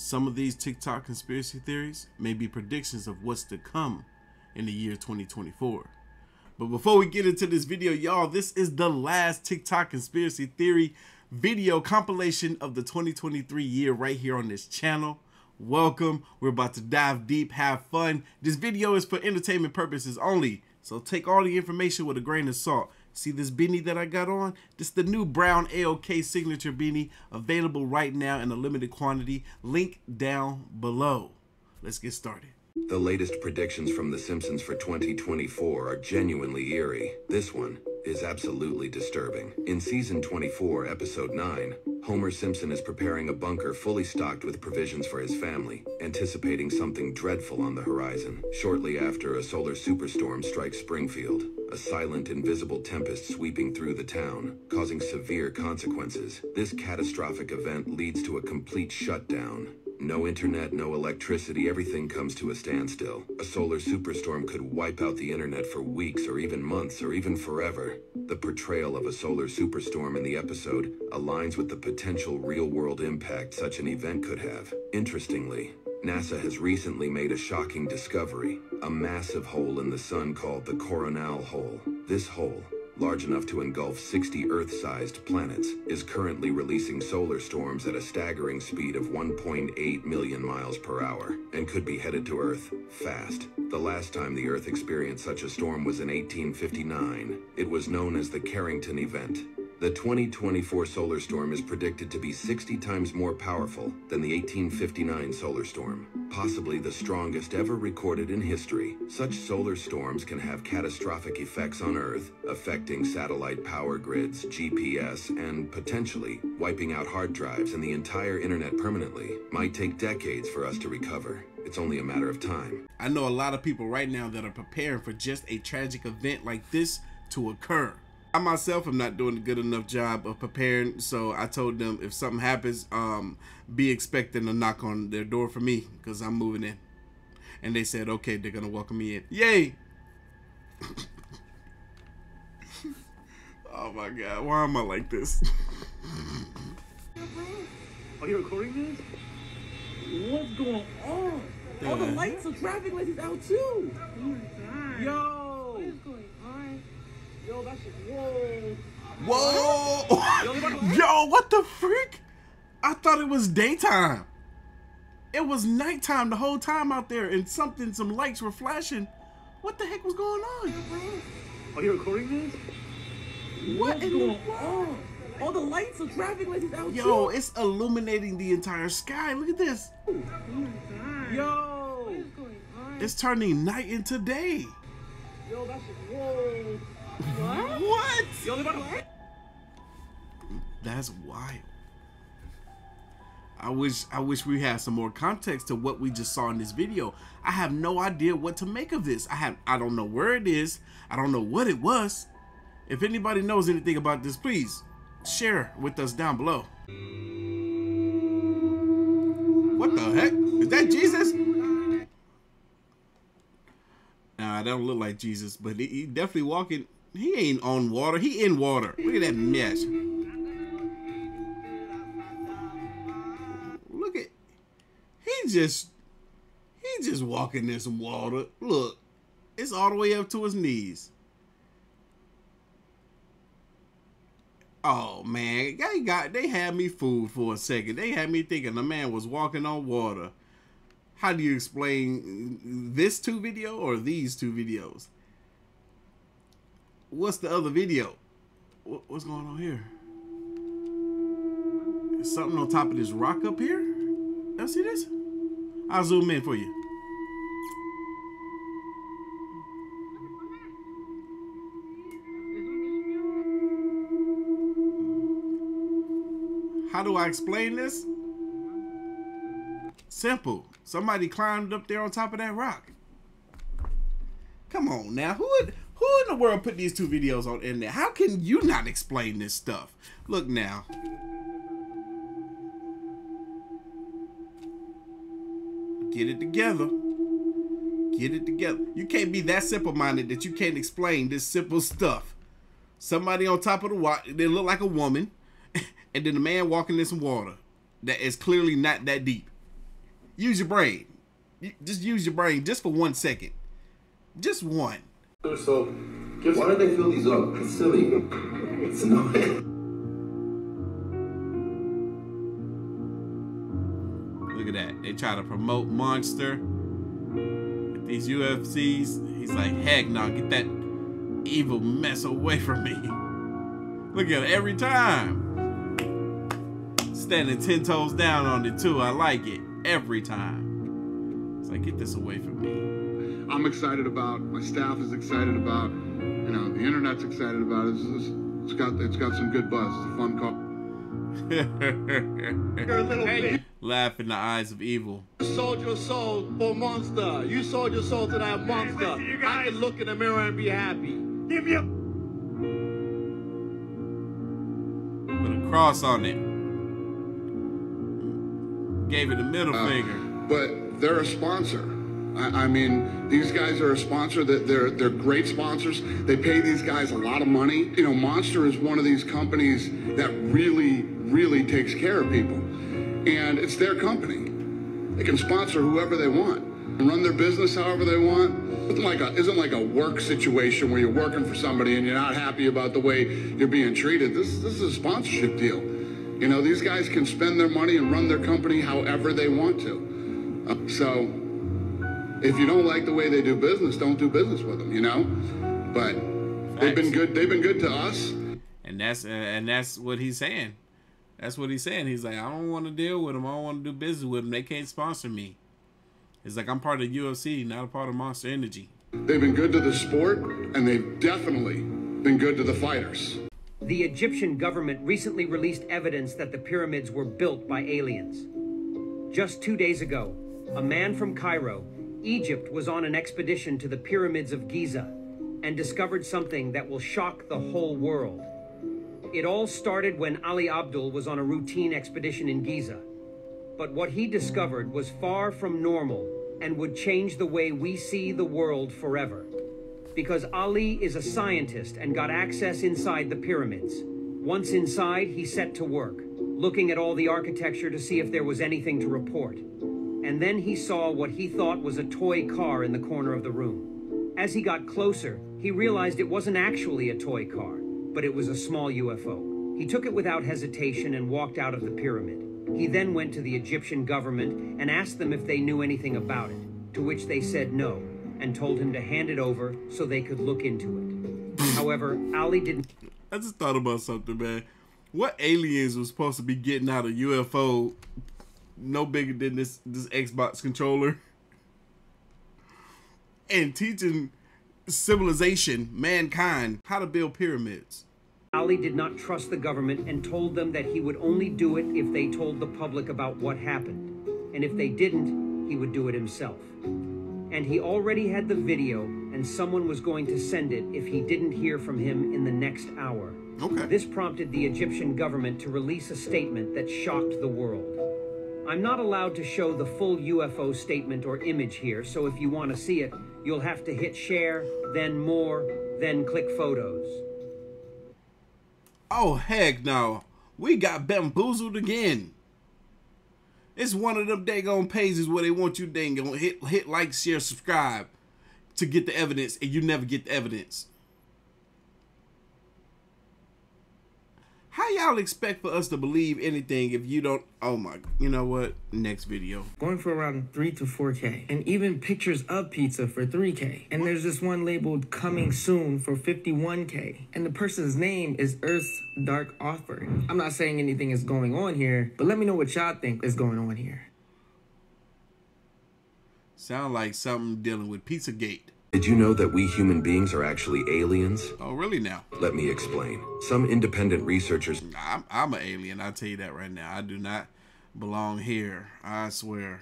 Some of these TikTok conspiracy theories may be predictions of what's to come in the year 2024. But before we get into this video, y'all, this is the last TikTok conspiracy theory video compilation of the 2023 year right here on this channel. Welcome. We're about to dive deep, have fun. This video is for entertainment purposes only, so take all the information with a grain of salt. See this beanie that I got on? This is the new brown AOK signature beanie, available right now in a limited quantity. Link down below. Let's get started. The latest predictions from The Simpsons for 2024 are genuinely eerie. This one is absolutely disturbing. In season 24, episode 9, Homer Simpson is preparing a bunker fully stocked with provisions for his family, anticipating something dreadful on the horizon. Shortly after, a solar superstorm strikes Springfield, a silent, invisible tempest sweeping through the town, causing severe consequences. This catastrophic event leads to a complete shutdown. No internet, no electricity, everything comes to a standstill. A solar superstorm could wipe out the internet for weeks or even months or even forever. The portrayal of a solar superstorm in the episode aligns with the potential real-world impact such an event could have. Interestingly, NASA has recently made a shocking discovery, a massive hole in the sun called the Coronal Hole. This hole, large enough to engulf 60 Earth-sized planets, is currently releasing solar storms at a staggering speed of 1.8 million miles per hour, and could be headed to Earth fast. The last time the Earth experienced such a storm was in 1859. It was known as the Carrington Event. The 2024 solar storm is predicted to be 60 times more powerful than the 1859 solar storm, possibly the strongest ever recorded in history. Such solar storms can have catastrophic effects on Earth, affecting satellite power grids, GPS, and potentially wiping out hard drives and the entire internet permanently. Might take decades for us to recover. It's only a matter of time. I know a lot of people right now that are preparing for just a tragic event like this to occur. I myself am not doing a good enough job of preparing, so I told them if something happens, be expecting a knock on their door for me, because I'm moving in. And they said, okay, they're going to welcome me in. Yay! Oh my God, why am I like this? Are you recording this? What's going on? All the lights and traffic lights is out too. Oh my God. Yo. What is going on? Yo, that shit. Whoa. Whoa! Yo, what the freak? I thought it was daytime. It was nighttime the whole time out there, and some lights were flashing. What the heck was going on? Are you recording this? What What's going on? All the lights and traffic lights is out too. Yo, it's illuminating the entire sky. Look at this. Oh my God. Yo. What is going on? It's turning night into day. Yo, that shit. Whoa. What? What? Yo, they about to. That's wild. I wish we had some more context to what we just saw in this video. I have no idea what to make of this. I don't know where it is. I don't know what it was. If anybody knows anything about this, please share with us down below. What the heck? Is that Jesus? Nah, that don't look like Jesus, but he definitely walking. He ain't on water. He in water. Look at that mess. Look at, he just walking in some water. Look, it's all the way up to his knees. Oh man, they had me fooled for a second. They had me thinking the man was walking on water. How do you explain this two video or these two videos? What's the other video? What's going on here? Is something on top of this rock up here? Y'all see this? I'll zoom in for you. How do I explain this? Simple. Somebody climbed up there on top of that rock. Come on now. Who in the world put these two videos on in there? How can you not explain this stuff? Look now. Get it together. Get it together. You can't be that simple-minded that you can't explain this simple stuff. Somebody on top of the water, they look like a woman, and then a man walking in some water that is clearly not that deep. Use your brain. Just use your brain just for 1 second. Just one. So, why do they fill these up? It's silly. It's annoying. Look at that. They try to promote Monster with these UFCs. He's like, heck no, get that evil mess away from me. Look at it every time. Standing 10 toes down on it too. I like it every time. It's like, get this away from me. I'm excited about, my staff is excited about, you know, the internet's excited about it. It's got some good buzz. It's a fun call. You're a little bit. Laugh in the eyes of evil. You sold your soul for Monster. You sold your soul to that Monster. I can look in the mirror and be happy. Give me a... Put a cross on it. Gave it a middle finger. But they're a sponsor. I mean, these guys are a sponsor. That they're great sponsors. They pay these guys a lot of money. You know, Monster is one of these companies that really takes care of people, and it's their company. They can sponsor whoever they want and run their business however they want. Isn't like a work situation where you're working for somebody and you're not happy about the way you're being treated. This is a sponsorship deal. You know, these guys can spend their money and run their company however they want to. So if you don't like the way they do business, don't do business with them, you know? But they've been good to us. And that's what he's saying. That's what he's saying. He's like, I don't want to deal with them. I don't want to do business with them. They can't sponsor me. It's like, I'm part of the UFC, not a part of Monster Energy. They've been good to the sport, and they've definitely been good to the fighters. The Egyptian government recently released evidence that the pyramids were built by aliens. Just 2 days ago, a man from Cairo, Egypt, was on an expedition to the pyramids of Giza and discovered something that will shock the whole world. It all started when Ali Abdul was on a routine expedition in Giza. But what he discovered was far from normal and would change the way we see the world forever. Because Ali is a scientist and got access inside the pyramids. Once inside, he set to work, looking at all the architecture to see if there was anything to report. And then he saw what he thought was a toy car in the corner of the room. As he got closer, he realized it wasn't actually a toy car, but it was a small UFO. He took it without hesitation and walked out of the pyramid. He then went to the Egyptian government and asked them if they knew anything about it, to which they said no, and told him to hand it over so they could look into it. However, Ali didn't... I just thought about something, man. What aliens was supposed to be getting out of UFO no bigger than this Xbox controller and teaching civilization, mankind, how to build pyramids? Ali did not trust the government and told them that he would only do it if they told the public about what happened. And if they didn't, he would do it himself. And he already had the video, and someone was going to send it if he didn't hear from him in the next hour. Okay. This prompted the Egyptian government to release a statement that shocked the world. I'm not allowed to show the full UFO statement or image here, so if you want to see it, you'll have to hit share, then more, then click photos. Oh, heck no. We got bamboozled again. It's one of them daggone pages where they want you dang hit like, share, subscribe to get the evidence, and you never get the evidence. How y'all expect for us to believe anything if you don't? Oh my, you know what? Next video. Going for around 3 to 4K. And even pictures of pizza for 3K. And there's this one labeled coming soon for 51K. And the person's name is Earth's Dark Offering. I'm not saying anything is going on here, but let me know what y'all think is going on here. Sound like something dealing with Pizzagate. Did you know that we human beings are actually aliens? Oh, really now? Let me explain. Some independent researchers... I'm an alien, I'll tell you that right now. I do not belong here. I swear.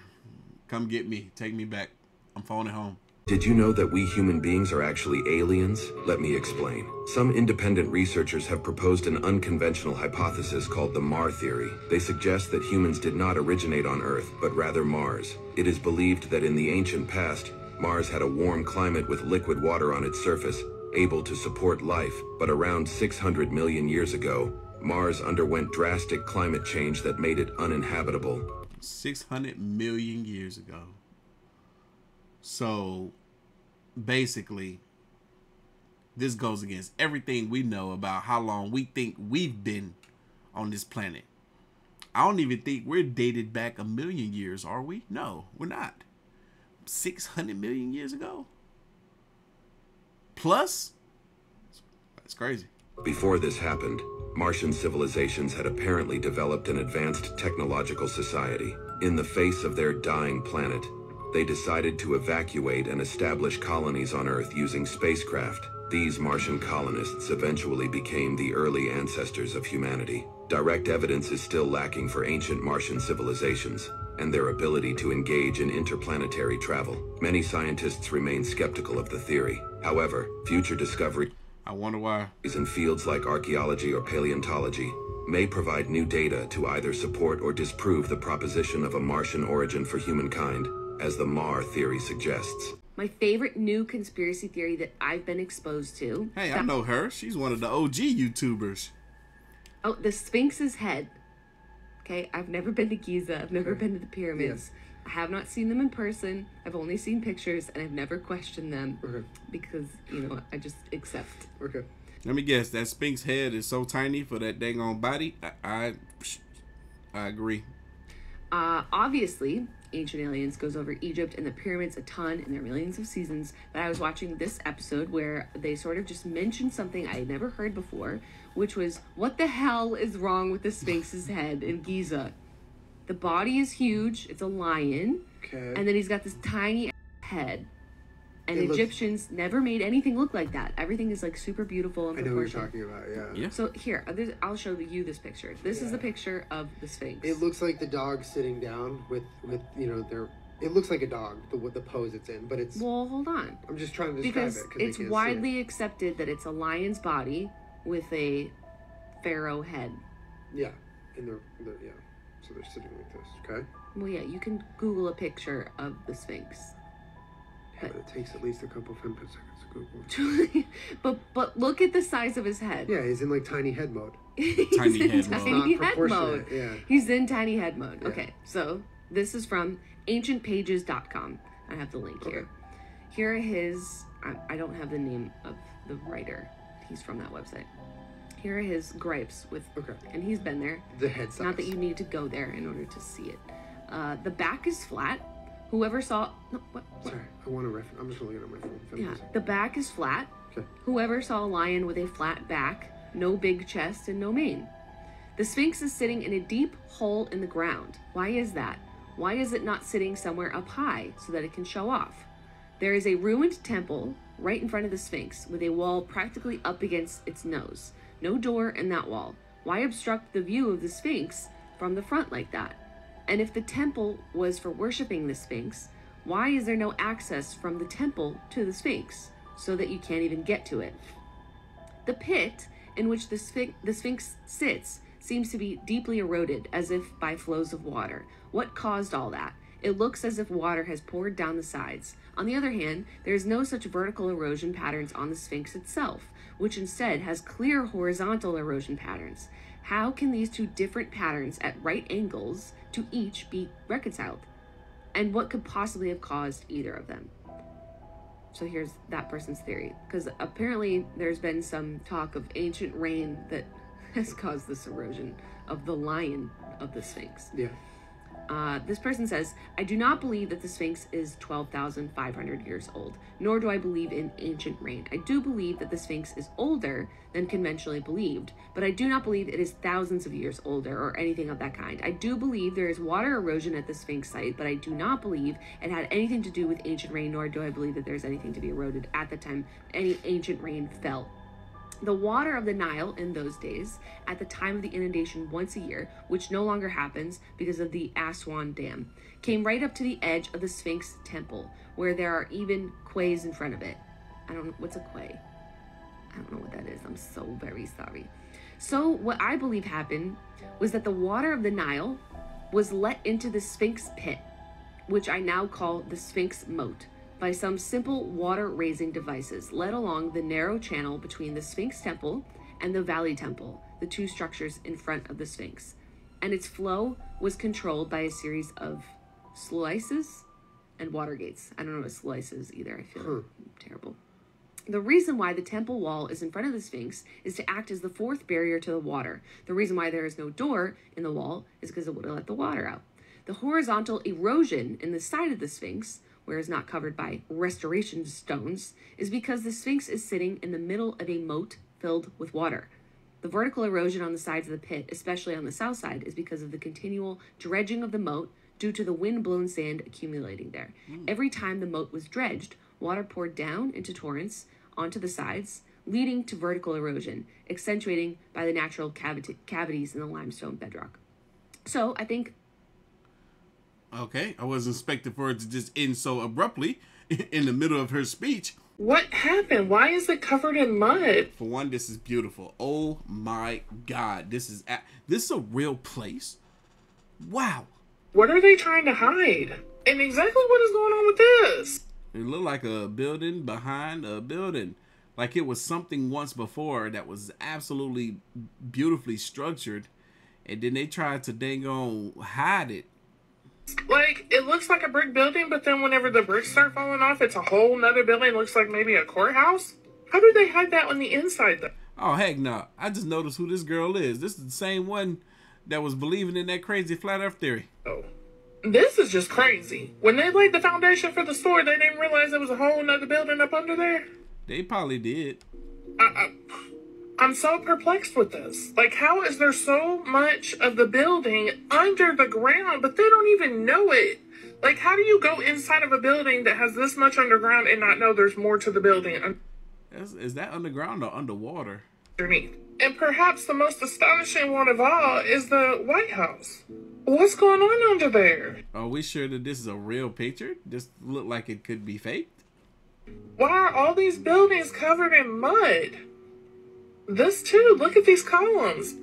Come get me. Take me back. I'm phoning home. Did you know that we human beings are actually aliens? Let me explain. Some independent researchers have proposed an unconventional hypothesis called the Mar theory. They suggest that humans did not originate on Earth, but rather Mars. It is believed that in the ancient past, Mars had a warm climate with liquid water on its surface, able to support life, but around 600 million years ago, Mars underwent drastic climate change that made it uninhabitable. 600 million years ago. So basically, this goes against everything we know about how long we think we've been on this planet. I don't even think we're dated back 1 million years, are we? No, we're not. 600 million years ago? Plus? That's crazy. Before this happened, Martian civilizations had apparently developed an advanced technological society. In the face of their dying planet, they decided to evacuate and establish colonies on Earth using spacecraft. These Martian colonists eventually became the early ancestors of humanity. Direct evidence is still lacking for ancient Martian civilizations and their ability to engage in interplanetary travel. Many scientists remain skeptical of the theory. However, future discoveries I wonder why. in fields like archaeology or paleontology may provide new data to either support or disprove the proposition of a Martian origin for humankind, as the Mar theory suggests. My favorite new conspiracy theory that I've been exposed to. Hey, I know her. She's one of the OG YouTubers. Oh, the Sphinx's head. Okay, I've never been to Giza. I've never been to the pyramids. I have not seen them in person. I've only seen pictures, and I've never questioned them because, you know, I just accept. Okay. Let me guess. That Sphinx head is so tiny for that dang on body. I agree. Obviously, Ancient Aliens goes over Egypt and the pyramids a ton in their millions of seasons, but I was watching this episode where they sort of just mentioned something I had never heard before, which was, what the hell is wrong with the Sphinx's head in Giza? The body is huge, it's a lion, and then he's got this tiny head. And Egyptians never made anything look like that. Everything is like super beautiful and I know what proportioned. you're talking about, yeah. So here, I'll show you this picture. This is the picture of the Sphinx. It looks like the dog sitting down with you know, their... It looks like a dog, the pose it's in, but it's... Well, hold on. I'm just trying to describe because it. it's widely accepted that it's a lion's body with a pharaoh head. Yeah, and they're yeah. So they're sitting like this, okay? Well, yeah, you can Google a picture of the Sphinx. Yeah, but it takes at least a couple of seconds to Google. but look at the size of his head. Yeah, he's in like tiny head mode. He's Tiny in head mode. tiny Not head mode. proportionate, yeah. He's in tiny head mode. Yeah. Okay, so this is from ancientpages.com. I have the link here. Here are his... I don't have the name of the writer. He's from that website. Here are his gripes with... And he's been there. The head size. Not that you need to go there in order to see it. The back is flat. Whoever saw... No, what? Sorry, I want to reference. I'm just looking at my phone. Yeah, the back is flat. Okay. Whoever saw a lion with a flat back, no big chest, and no mane. The Sphinx is sitting in a deep hole in the ground. Why is that? Why is it not sitting somewhere up high so that it can show off? There is a ruined temple right in front of the Sphinx with a wall practically up against its nose. No door in that wall. Why obstruct the view of the Sphinx from the front like that? And if the temple was for worshiping the Sphinx, why is there no access from the temple to the Sphinx so that you can't even get to it? The pit in which the Sphinx sits seems to be deeply eroded, as if by flows of water. What caused all that? It looks as if water has poured down the sides. On the other hand, there is no such vertical erosion patterns on the Sphinx itself, which instead has clear horizontal erosion patterns. How can these two different patterns at right angles to each be reconciled? And what could possibly have caused either of them? So here's that person's theory, because apparently there's been some talk of ancient rain that has caused this erosion of the lion of the Sphinx. Yeah. This person says, I do not believe that the Sphinx is 12,500 years old, nor do I believe in ancient rain. I do believe that the Sphinx is older than conventionally believed, but I do not believe it is thousands of years older or anything of that kind. I do believe there is water erosion at the Sphinx site, but I do not believe it had anything to do with ancient rain, nor do I believe that there's anything to be eroded at the time any ancient rain fell. The water of the Nile in those days, at the time of the inundation once a year, which no longer happens because of the Aswan Dam, came right up to the edge of the Sphinx temple, where there are even quays in front of it. I don't know, what's a quay? I don't know what that is. I'm so very sorry. So what I believe happened was that the water of the Nile was let into the Sphinx pit, which I now call the Sphinx moat, by some simple water-raising devices led along the narrow channel between the Sphinx temple and the Valley Temple, the two structures in front of the Sphinx. and its flow was controlled by a series of sluices and water gates. I don't know what sluice is either. I feel terrible. The reason why the temple wall is in front of the Sphinx is to act as the fourth barrier to the water. The reason why there is no door in the wall is because it would have let the water out. The horizontal erosion in the side of the Sphinx, where it's not covered by restoration stones, is because the Sphinx is sitting in the middle of a moat filled with water. The vertical erosion on the sides of the pit, especially on the south side, is because of the continual dredging of the moat due to the wind-blown sand accumulating there. Every time the moat was dredged, water poured down into torrents onto the sides, leading to vertical erosion, accentuating by the natural cavities in the limestone bedrock. So I think... Okay, I wasn't expecting for it to just end so abruptly in the middle of her speech. What happened? Why is it covered in mud? For one, this is beautiful. Oh my God, this is a real place. Wow. What are they trying to hide? And exactly what is going on with this? It looked like a building behind a building. Like it was something once before that was absolutely beautifully structured. And then they tried to dang on hide it. Like, it looks like a brick building, but then whenever the bricks start falling off, it's a whole nother building. It looks like maybe a courthouse. How do they hide that on the inside, though? Oh, heck no. I just noticed who this girl is. This is the same one that was believing in that crazy flat earth theory. Oh. This is just crazy. When they laid the foundation for the store, they didn't realize there was a whole nother building up under there? They probably did. I'm so perplexed with this. Like, how is there so much of the building under the ground, but they don't even know it? Like, how do you go inside of a building that has this much underground and not know there's more to the building? Is that underground or underwater? Underneath. And perhaps the most astonishing one of all is the White House. What's going on under there? Are we sure that this is a real picture? This look like it could be faked? Why are all these buildings covered in mud? This too, look at these columns.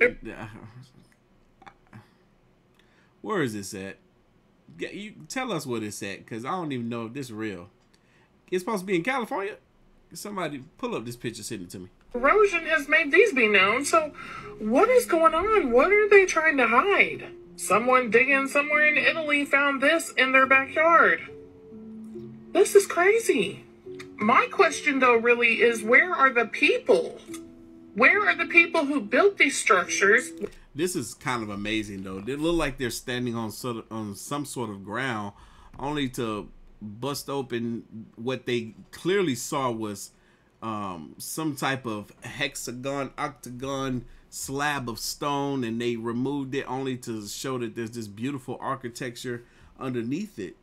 Where is this at? You tell us what it's at, because I don't even know if this is real. It's supposed to be in California? Somebody pull up this picture, send it to me. Erosion has made these be known, so what is going on? What are they trying to hide? Someone digging somewhere in Italy found this in their backyard. This is crazy. My question, though, really is, where are the people? Where are the people who built these structures? This is kind of amazing, though. They look like they're standing on some sort of ground, only to bust open what they clearly saw was some type of hexagon, octagon slab of stone, and they removed it only to show that there's this beautiful architecture underneath it.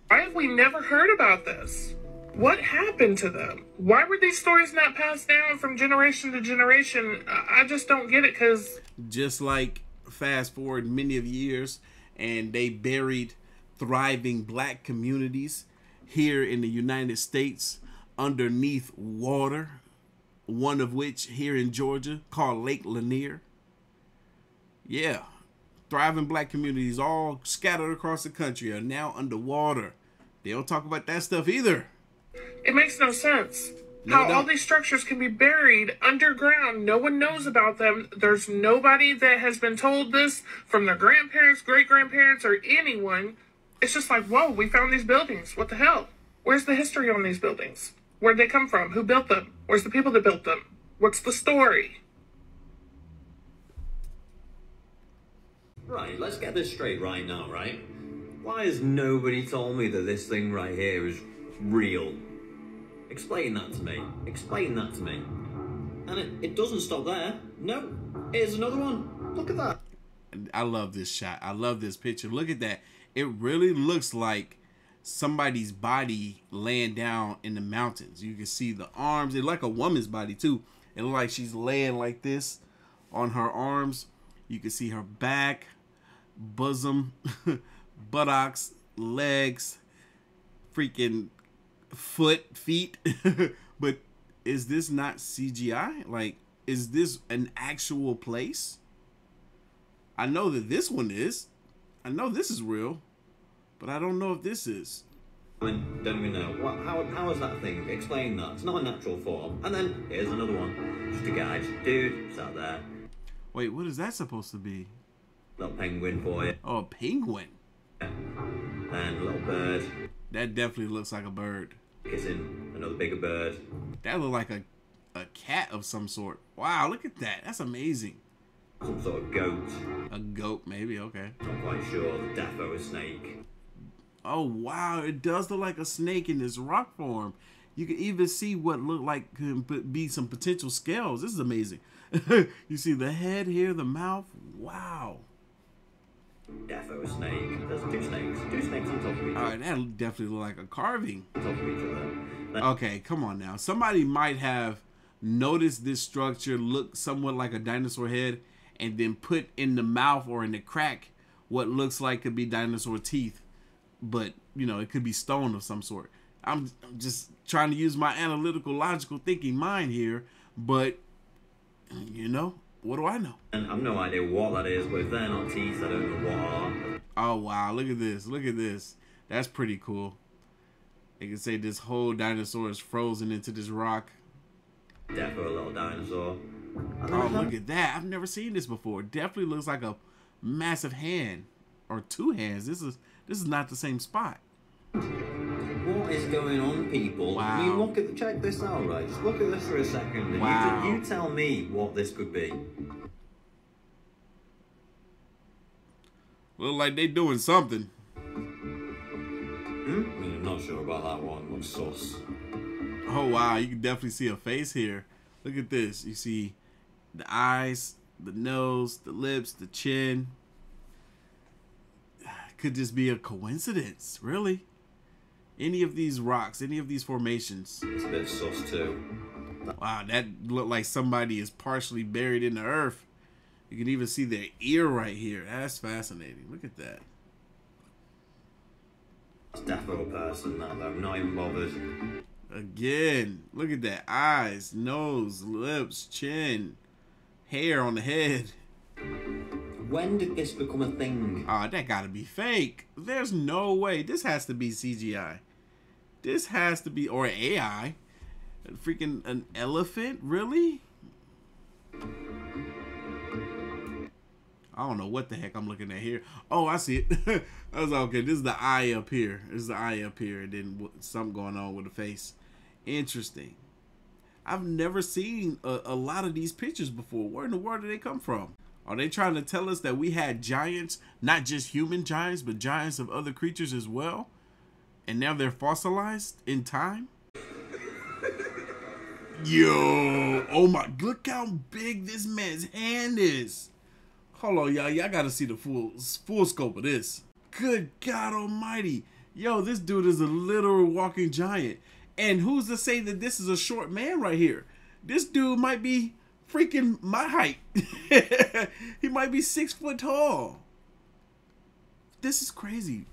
Why have we never heard about this? What happened to them? Why were these stories not passed down from generation to generation? I just don't get it, because... Just like fast forward many of years, and they buried thriving black communities here in the United States underneath water, one of which here in Georgia called Lake Lanier. Yeah, thriving black communities all scattered across the country are now underwater. They don't talk about that stuff either. It makes no sense. How all these structures can be buried underground. No one knows about them. There's nobody that has been told this from their grandparents, great-grandparents, or anyone. It's just like, whoa, we found these buildings. What the hell? Where's the history on these buildings? Where'd they come from? Who built them? Where's the people that built them? What's the story? Right, let's get this straight right now, right? Why has nobody told me that this thing right here is real? Explain that to me. Explain that to me. And it doesn't stop there. No, here's another one. Look at that. I love this shot. I love this picture. Look at that. It really looks like somebody's body laying down in the mountains. You can see the arms. It's like a woman's body too. It looks like she's laying like this on her arms. You can see her back, bosom, buttocks, legs, freaking feet. But is this not CGI? Like, is this an actual place? I know that this one is. I know this is real, but I don't know if this is. I mean, don't even know. How is that thing? Explain that. It's not a natural form. And then here's another one. Just a guy, dude, sat there. Wait, what is that supposed to be? Little penguin for you. Oh, a penguin. And a little bird. That definitely looks like a bird. Kissing another bigger bird. That looked like a cat of some sort. Wow, look at that. That's amazing. Some sort of goat. A goat, maybe. Okay. Not quite sure. Defo a snake. Oh, wow. It does look like a snake in this rock form. You can even see what look like could be some potential scales. This is amazing. You see the head here, the mouth. Wow. Defo a snake. There's two snakes. Two snakes on top of each other. All right, that definitely look like a carving. On top of each other. Okay, come on now. Somebody might have noticed this structure look somewhat like a dinosaur head and then put in the mouth or in the crack what looks like could be dinosaur teeth. But, you know, it could be stone of some sort. I'm just trying to use my analytical, logical thinking mind here. But, you know, what do I know? And I've no idea what that is, but if they're not teeth, I don't know what are. Oh, wow. Look at this. Look at this. That's pretty cool. You can say this whole dinosaur is frozen into this rock. Definitely a little dinosaur. Oh, look at that. I've never seen this before. Definitely looks like a massive hand. Or two hands. This is not the same spot. What is going on, people? Wow. I mean, check this out, right? Just look at this for a second. And wow. You tell me what this could be. Look like they doing something. I'm not sure about that one. Looks sus. Oh, wow. You can definitely see a face here. Look at this. You see the eyes, the nose, the lips, the chin. Could this be a coincidence? Really? Any of these rocks, any of these formations. It's a bit sus too. Wow, that looked like somebody is partially buried in the earth. You can even see their ear right here. That's fascinating. Look at that. It's definitely a person now, though. I'm not even bothered. Again, look at that. Eyes, nose, lips, chin, hair on the head. When did this become a thing? Oh, that gotta be fake. There's no way. This has to be CGI. This has to be, or AI. Freaking an elephant? Really? I don't know what the heck I'm looking at here. Oh, I see it. I was like, okay, this is the eye up here. This is the eye up here. And then something going on with the face. Interesting. I've never seen a lot of these pictures before. Where in the world did they come from? Are they trying to tell us that we had giants, not just human giants, but giants of other creatures as well? And now they're fossilized in time? Yo, oh my, look how big this man's hand is. Hold on, y'all. Y'all gotta see the full scope of this. Good God almighty. Yo, this dude is a literal walking giant. And who's to say that this is a short man right here? This dude might be freaking my height. He might be 6 foot tall. This is crazy.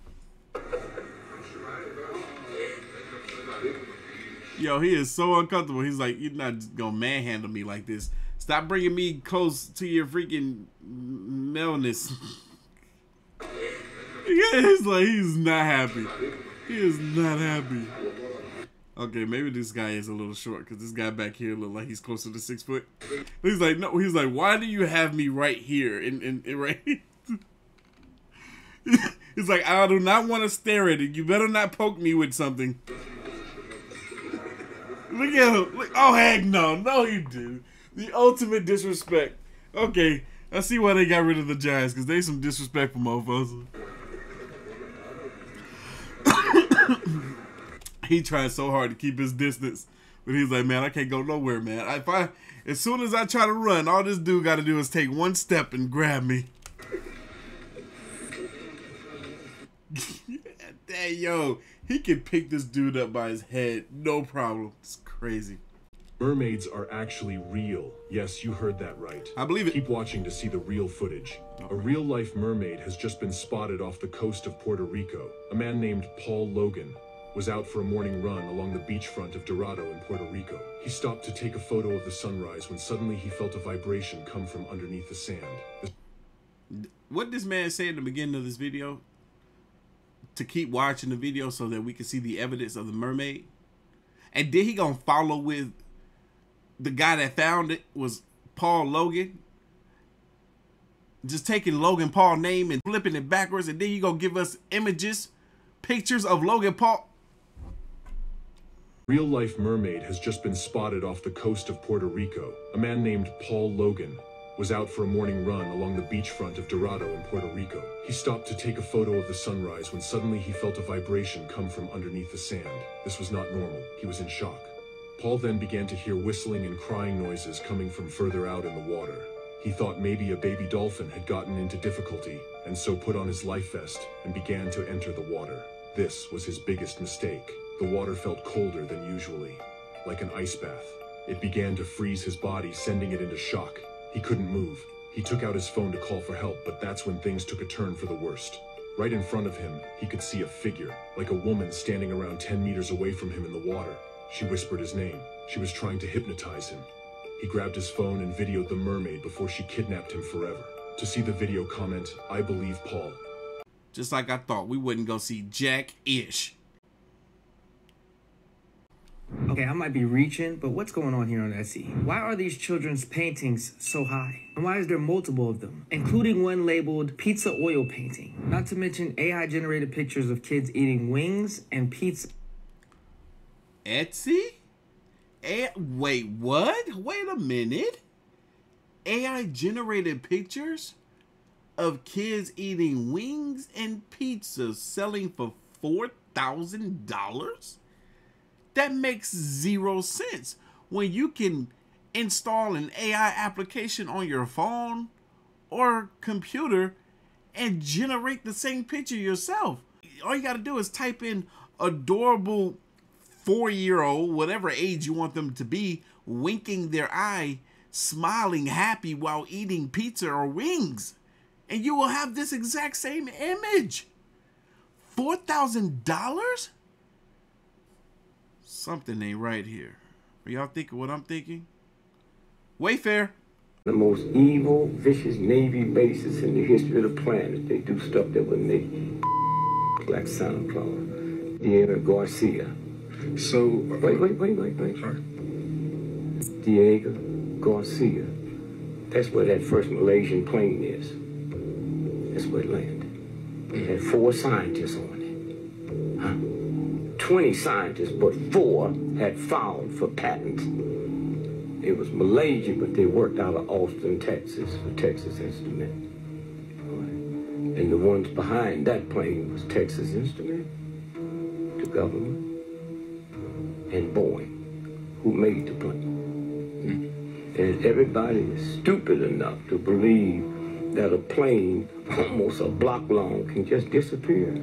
Yo, he is so uncomfortable. He's like, you're not just gonna manhandle me like this. Stop bringing me close to your freaking maleness. Yeah, he's like, he's not happy. He is not happy. Okay, maybe this guy is a little short because this guy back here look like he's closer to 6 foot. He's like, no, he's like, why do you have me right here? And right here? He's like, I do not want to stare at it. You better not poke me with something. Look at him. Look, oh, heck no. No, you do. The ultimate disrespect. Okay, I see why they got rid of the Giants, because they some disrespectful motherfuckers. He tried so hard to keep his distance, but he's like, man, I can't go nowhere, man. As soon as I try to run, all this dude got to do is take one step and grab me. Hey, yo, he can pick this dude up by his head, no problem. It's crazy. Mermaids are actually real. Yes, you heard that right. I believe it. Keep watching to see the real footage. A real-life mermaid has just been spotted off the coast of Puerto Rico. A man named Paul Logan was out for a morning run along the beachfront of Dorado in Puerto Rico. He stopped to take a photo of the sunrise when suddenly he felt a vibration come from underneath the sand. What did this man say in the beginning of this video? To keep watching the video so that we can see the evidence of the mermaid? And then he gonna follow with the guy that found it was Paul Logan? just taking Logan Paul name and flipping it backwards, and then you gonna give us images, pictures of Logan Paul. Real-life mermaid has just been spotted off the coast of Puerto Rico. A man named Paul Logan was out for a morning run along the beachfront of Dorado in Puerto Rico. He stopped to take a photo of the sunrise when suddenly he felt a vibration come from underneath the sand. This was not normal. He was in shock. Paul then began to hear whistling and crying noises coming from further out in the water. He thought maybe a baby dolphin had gotten into difficulty, and so put on his life vest and began to enter the water. This was his biggest mistake. The water felt colder than usually, like an ice bath. It began to freeze his body, sending it into shock. He couldn't move. He took out his phone to call for help, but that's when things took a turn for the worst. Right in front of him, he could see a figure, like a woman standing around 10 meters away from him in the water. She whispered his name. She was trying to hypnotize him. He grabbed his phone and videoed the mermaid before she kidnapped him forever. To see the video, comment, "I believe Paul." Just like I thought, we wouldn't go see Jack-ish. Okay, I might be reaching, but what's going on here on Etsy? Why are these children's paintings so high? And why is there multiple of them, including one labeled pizza oil painting? Not to mention AI-generated pictures of kids eating wings and pizza. Etsy? Wait, what? Wait a minute. AI-generated pictures of kids eating wings and pizza selling for $4,000? That makes zero sense. When you can install an AI application on your phone or computer and generate the same picture yourself. All you got to do is type in adorable 4-year-old, whatever age you want them to be, winking their eye, smiling happy while eating pizza or wings, and you will have this exact same image. $4,000? Something ain't right here. Are y'all thinking what I'm thinking? Wayfair. The most evil, vicious Navy bases in the history of the planet. They do stuff that would make like Santa Claus. Diego Garcia. So... Wait. Sorry. Diego Garcia. That's where that first Malaysian plane is. That's where it landed. It had 4 scientists on it. Huh? 20 scientists, but 4 had filed for patents. It was Malaysia, but they worked out of Austin, Texas, for Texas Instruments. And the ones behind that plane was Texas Instruments, the government, and Boeing, who made the plane. And everybody is stupid enough to believe that a plane almost a block long can just disappear.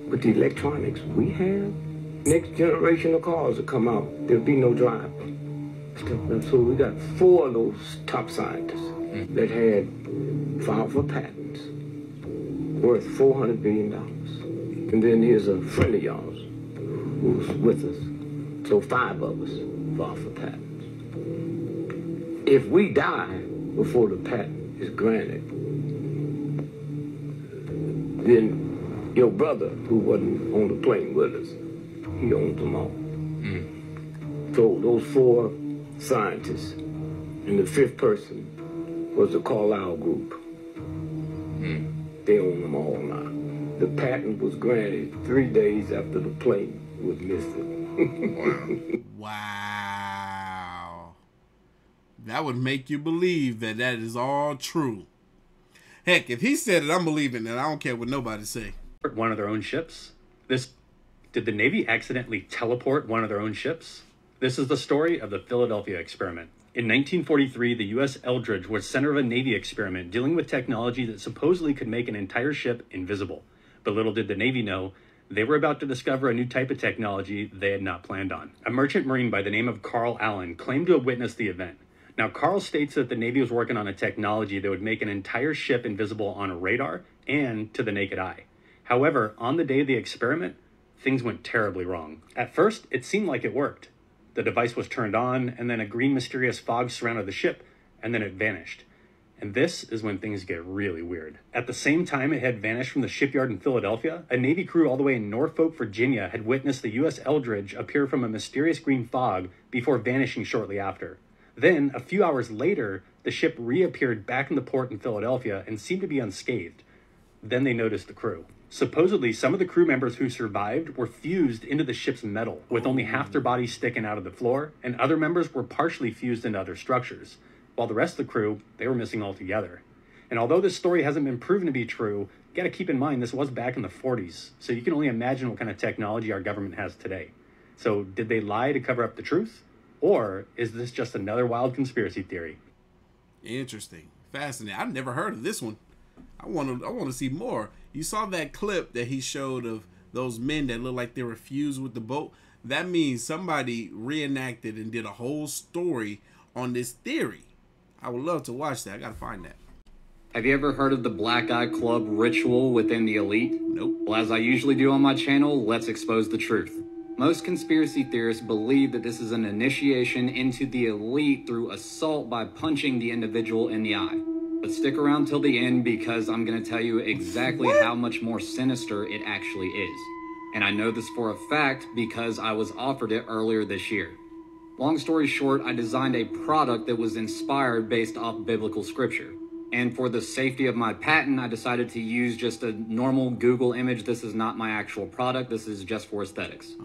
With the electronics we have, next generation of cars will come out, there'll be no driver. So we got 4 of those top scientists that had filed for patents worth $400 billion. And then here's a friend of yours who's with us. So 5 of us filed for patents. If we die before the patent is granted, then your brother, who wasn't on the plane with us, he owns them all. So those 4 scientists, and the 5th person was the Carlyle Group. They own them all now. The patent was granted 3 days after the plane was missing. Wow. That would make you believe that that is all true. Heck, if he said it, I'm believing it. I don't care what nobody say. One of their own ships? Did the Navy accidentally teleport one of their own ships? This is the story of the Philadelphia experiment. In 1943, the U.S. Eldridge was center of a Navy experiment dealing with technology that supposedly could make an entire ship invisible. But little did the Navy know, they were about to discover a new type of technology they had not planned on. A merchant marine by the name of Carl Allen claimed to have witnessed the event. Now, Carl states that the Navy was working on a technology that would make an entire ship invisible on a radar and to the naked eye. However, on the day of the experiment, things went terribly wrong. At first, it seemed like it worked. The device was turned on, and then a green mysterious fog surrounded the ship, and then it vanished. And this is when things get really weird. At the same time it had vanished from the shipyard in Philadelphia, a Navy crew all the way in Norfolk, Virginia had witnessed the U.S. Eldridge appear from a mysterious green fog before vanishing shortly after. Then, a few hours later, The ship reappeared back in the port in Philadelphia and seemed to be unscathed. Then they noticed the crew. Supposedly, some of the crew members who survived were fused into the ship's metal, with only half their bodies sticking out of the floor, and other members were partially fused into other structures, while the rest of the crew, they were missing altogether. And although this story hasn't been proven to be true, you gotta keep in mind this was back in the 40s, so you can only imagine what kind of technology our government has today. So did they lie to cover up the truth? Or is this just another wild conspiracy theory? Interesting. Fascinating. I've never heard of this one. I want to see more. You saw that clip that he showed of those men that looked like they were fused with the boat. That means somebody reenacted and did a whole story on this theory. I would love to watch that. I gotta find that. Have you ever heard of the Black Eye Club ritual within the elite? Nope. Well, as I usually do on my channel, let's expose the truth. Most conspiracy theorists believe that this is an initiation into the elite through assault by punching the individual in the eye. But stick around till the end because I'm going to tell you exactly how much more sinister it actually is. And I know this for a fact because I was offered it earlier this year. Long story short, I designed a product that was inspired based off biblical scripture. And for the safety of my patent, I decided to use just a normal Google image. This is not my actual product. This is just for aesthetics.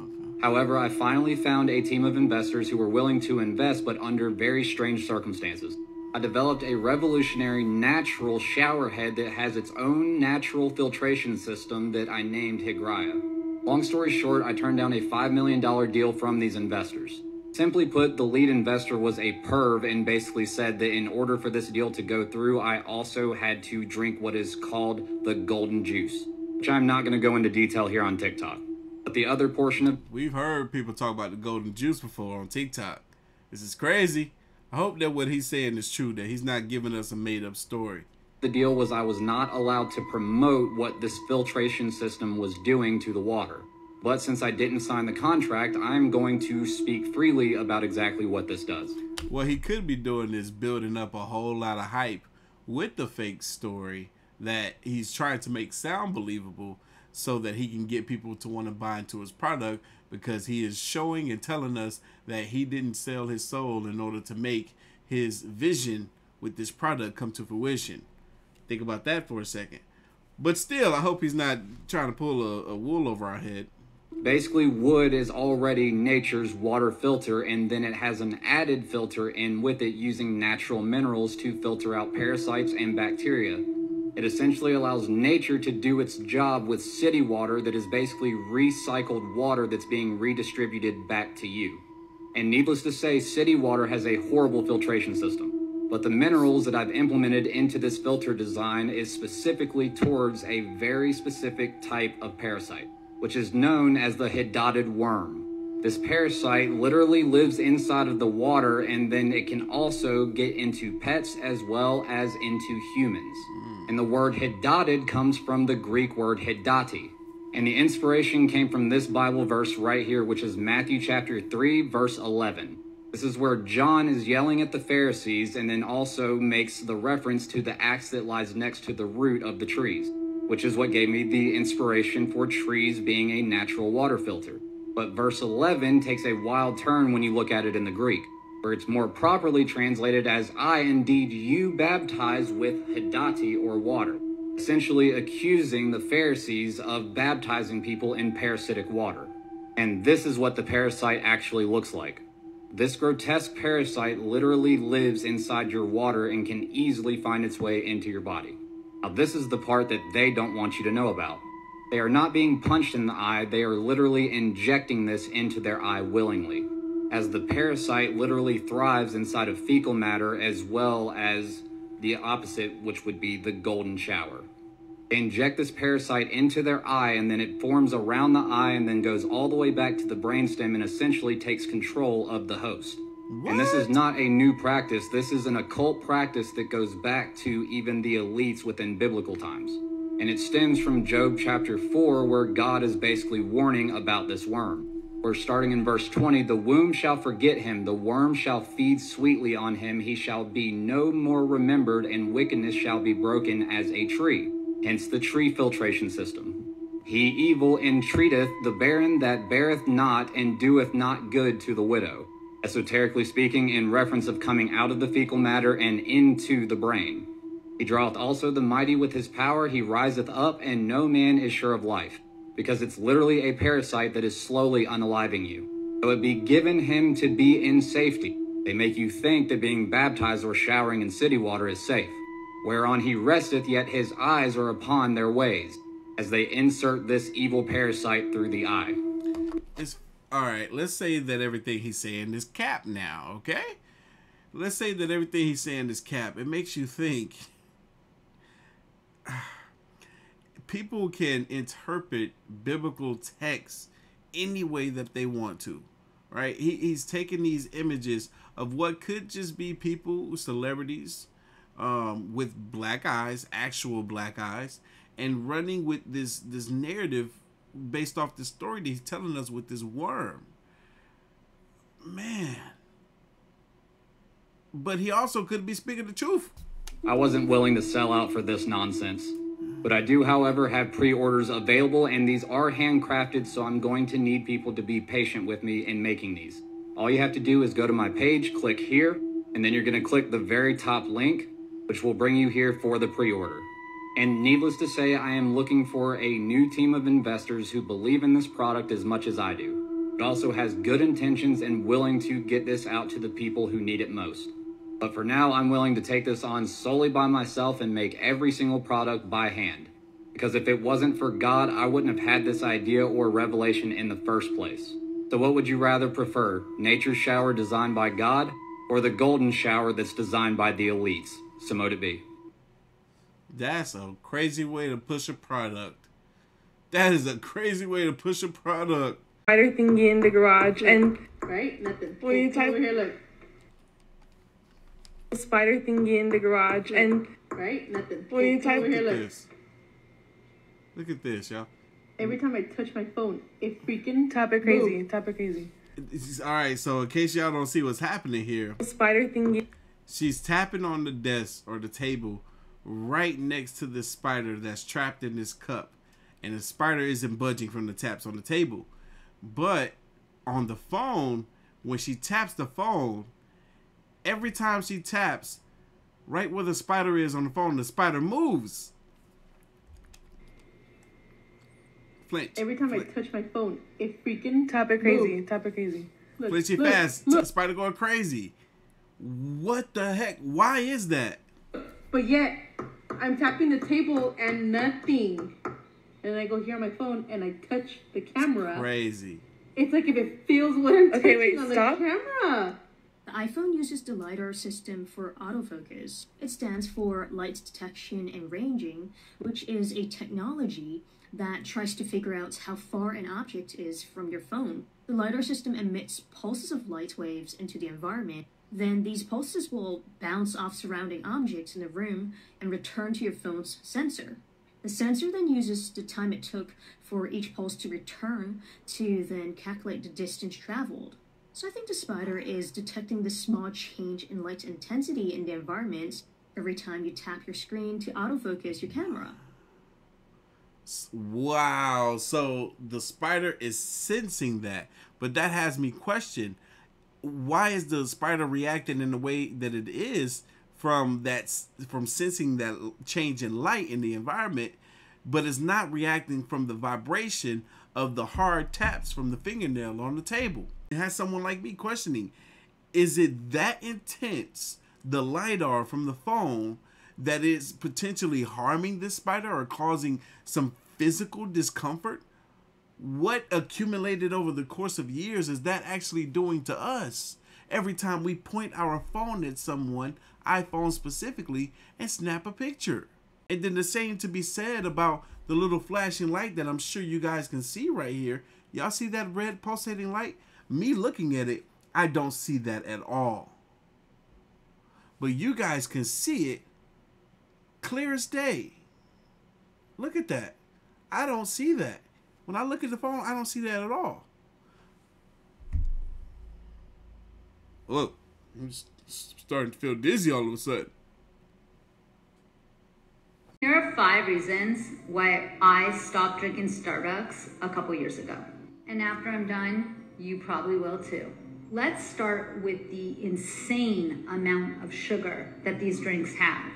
However, I finally found a team of investors who were willing to invest, but under very strange circumstances. I developed a revolutionary natural shower head that has its own natural filtration system that I named Higraya. Long story short, I turned down a $5 million deal from these investors. Simply put, the lead investor was a perv and basically said that in order for this deal to go through, I also had to drink what is called the golden juice, which I'm not going to go into detail here on TikTok. But the other portion of... We've heard people talk about the golden juice before on TikTok. This is crazy. I hope that what he's saying is true, that he's not giving us a made-up story. The deal was I was not allowed to promote what this filtration system was doing to the water. But since I didn't sign the contract, I'm going to speak freely about exactly what this does. What he could be doing is building up a whole lot of hype with the fake story that he's trying to make sound believable so that he can get people to want to buy into his product, because he is showing and telling us that he didn't sell his soul in order to make his vision with this product come to fruition. Think about that for a second. But still, I hope he's not trying to pull a wool over our head. Basically, wood is already nature's water filter, and then it has an added filter in with it using natural minerals to filter out parasites and bacteria. It essentially allows nature to do its job with city water that is basically recycled water that's being redistributed back to you. And needless to say, city water has a horrible filtration system. But the minerals that I've implemented into this filter design is specifically towards a very specific type of parasite, which is known as the Hydatiid worm. This parasite literally lives inside of the water, and then it can also get into pets as well as into humans. And the word Hydatiid comes from the Greek word Hydati. And the inspiration came from this Bible verse right here, which is Matthew chapter 3, verse 11. This is where John is yelling at the Pharisees and then also makes the reference to the axe that lies next to the root of the trees, which is what gave me the inspiration for trees being a natural water filter. But verse 11 takes a wild turn when you look at it in the Greek, where it's more properly translated as, I indeed you baptize with Hydati or water, essentially accusing the Pharisees of baptizing people in parasitic water. And this is what the parasite actually looks like. This grotesque parasite literally lives inside your water and can easily find its way into your body. Now this is the part that they don't want you to know about. They are not being punched in the eye, they are literally injecting this into their eye willingly, as the parasite literally thrives inside of fecal matter as well as the opposite, which would be the golden shower. They inject this parasite into their eye, and then it forms around the eye and then goes all the way back to the brainstem and essentially takes control of the host. What? And this is not a new practice. This is an occult practice that goes back to even the elites within biblical times. And it stems from Job chapter 4, where God is basically warning about this worm. We're starting in verse 20, the womb shall forget him, the worm shall feed sweetly on him, he shall be no more remembered, and wickedness shall be broken as a tree. Hence the tree filtration system. He evil entreateth the barren that beareth not, and doeth not good to the widow. esoterically speaking, in reference of coming out of the fecal matter and into the brain. He draweth also the mighty with his power, he riseth up, and no man is sure of life, because it's literally a parasite that is slowly unaliving you. Though it be given him to be in safety, they make you think that being baptized or showering in city water is safe, whereon he resteth, yet his eyes are upon their ways, as they insert this evil parasite through the eye. All right, let's say that everything he's saying is cap now, okay? Let's say that everything he's saying is cap. It makes you think. People can interpret biblical texts any way that they want to, right? He's taking these images of what could just be people, celebrities, with black eyes, actual black eyes, and running with this narrative based off the story that he's telling us with this worm. Man. But he also could be speaking the truth. I wasn't willing to sell out for this nonsense. But I do, however, have pre-orders available, and these are handcrafted, so I'm going to need people to be patient with me in making these. All you have to do is go to my page, click here, and then you're going to click the very top link, which will bring you here for the pre-order. And needless to say, I am looking for a new team of investors who believe in this product as much as I do. It also has good intentions and willing to get this out to the people who need it most. But for now, I'm willing to take this on solely by myself and make every single product by hand. Because if it wasn't for God, I wouldn't have had this idea or revelation in the first place. So what would you rather prefer? Nature's shower designed by God, or the golden shower that's designed by the elites? So mote it be. That's a crazy way to push a product. That is a crazy way to push a product. Spider thingy in the garage and right, nothing. What are you typing over here? Look. Spider thingy in the garage and right, nothing. What are you typing over here? Look Look. at this. Look at this, y'all. Every time I touch my phone, it freaking tap it crazy. Tap it crazy. All right, so in case y'all don't see what's happening here, Spider thingy. She's tapping on the desk or the table right next to the spider that's trapped in this cup. And the spider isn't budging from the taps on the table. But on the phone, when she taps the phone, every time she taps, right where the spider is on the phone, the spider moves. Flinch. Every time I touch my phone, it freaking tap it crazy. Tap it crazy. Look, Flinchy look, fast. look. Spider going crazy. What the heck? Why is that? But yet, I'm tapping the table and nothing. And I go here on my phone and I touch the camera. It's crazy. It's like if it feels what I'm touching on stop. the camera. The iPhone uses the LiDAR system for autofocus. It stands for light detection and ranging, which is a technology that tries to figure out how far an object is from your phone. The LiDAR system emits pulses of light waves into the environment. Then these pulses will bounce off surrounding objects in the room and return to your phone's sensor. The sensor then uses the time it took for each pulse to return to then calculate the distance traveled. So I think the spider is detecting the small change in light intensity in the environment every time you tap your screen to autofocus your camera. Wow. So the spider is sensing that, but that has me question, why is the spider reacting in the way that it is from sensing that change in light in the environment, but it's not reacting from the vibration of the hard taps from the fingernail on the table? It has someone like me questioning, is it that intense, the LiDAR from the phone, that is potentially harming this spider or causing some physical discomfort? What accumulated over the course of years is that actually doing to us every time we point our phone at someone, iPhone specifically, and snap a picture? And then the same to be said about the little flashing light that I'm sure you guys can see right here. Y'all see that red pulsating light? Me looking at it, I don't see that at all. But you guys can see it clear as day. Look at that. I don't see that. When I look at the phone, I don't see that at all. Look, I'm starting to feel dizzy all of a sudden. Here are 5 reasons why I stopped drinking Starbucks a couple years ago. And after I'm done, you probably will too. Let's start with the insane amount of sugar that these drinks have.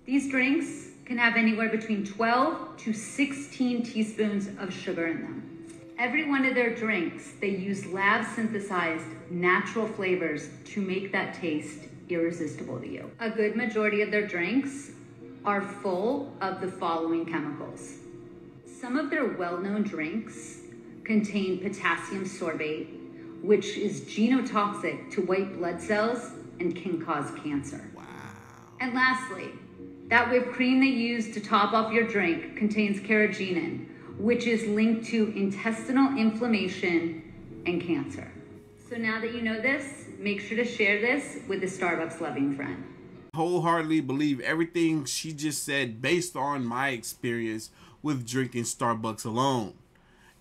These drinks can have anywhere between 12 to 16 teaspoons of sugar in them. Every one of their drinks, they use lab-synthesized natural flavors to make that taste irresistible to you. A good majority of their drinks are full of the following chemicals. Some of their well-known drinks contain potassium sorbate, which is genotoxic to white blood cells and can cause cancer. Wow. And lastly, that whipped cream they use to top off your drink contains carrageenan, which is linked to intestinal inflammation and cancer. So now that you know this, make sure to share this with a Starbucks loving friend. Wholeheartedly believe everything she just said based on my experience with drinking Starbucks alone.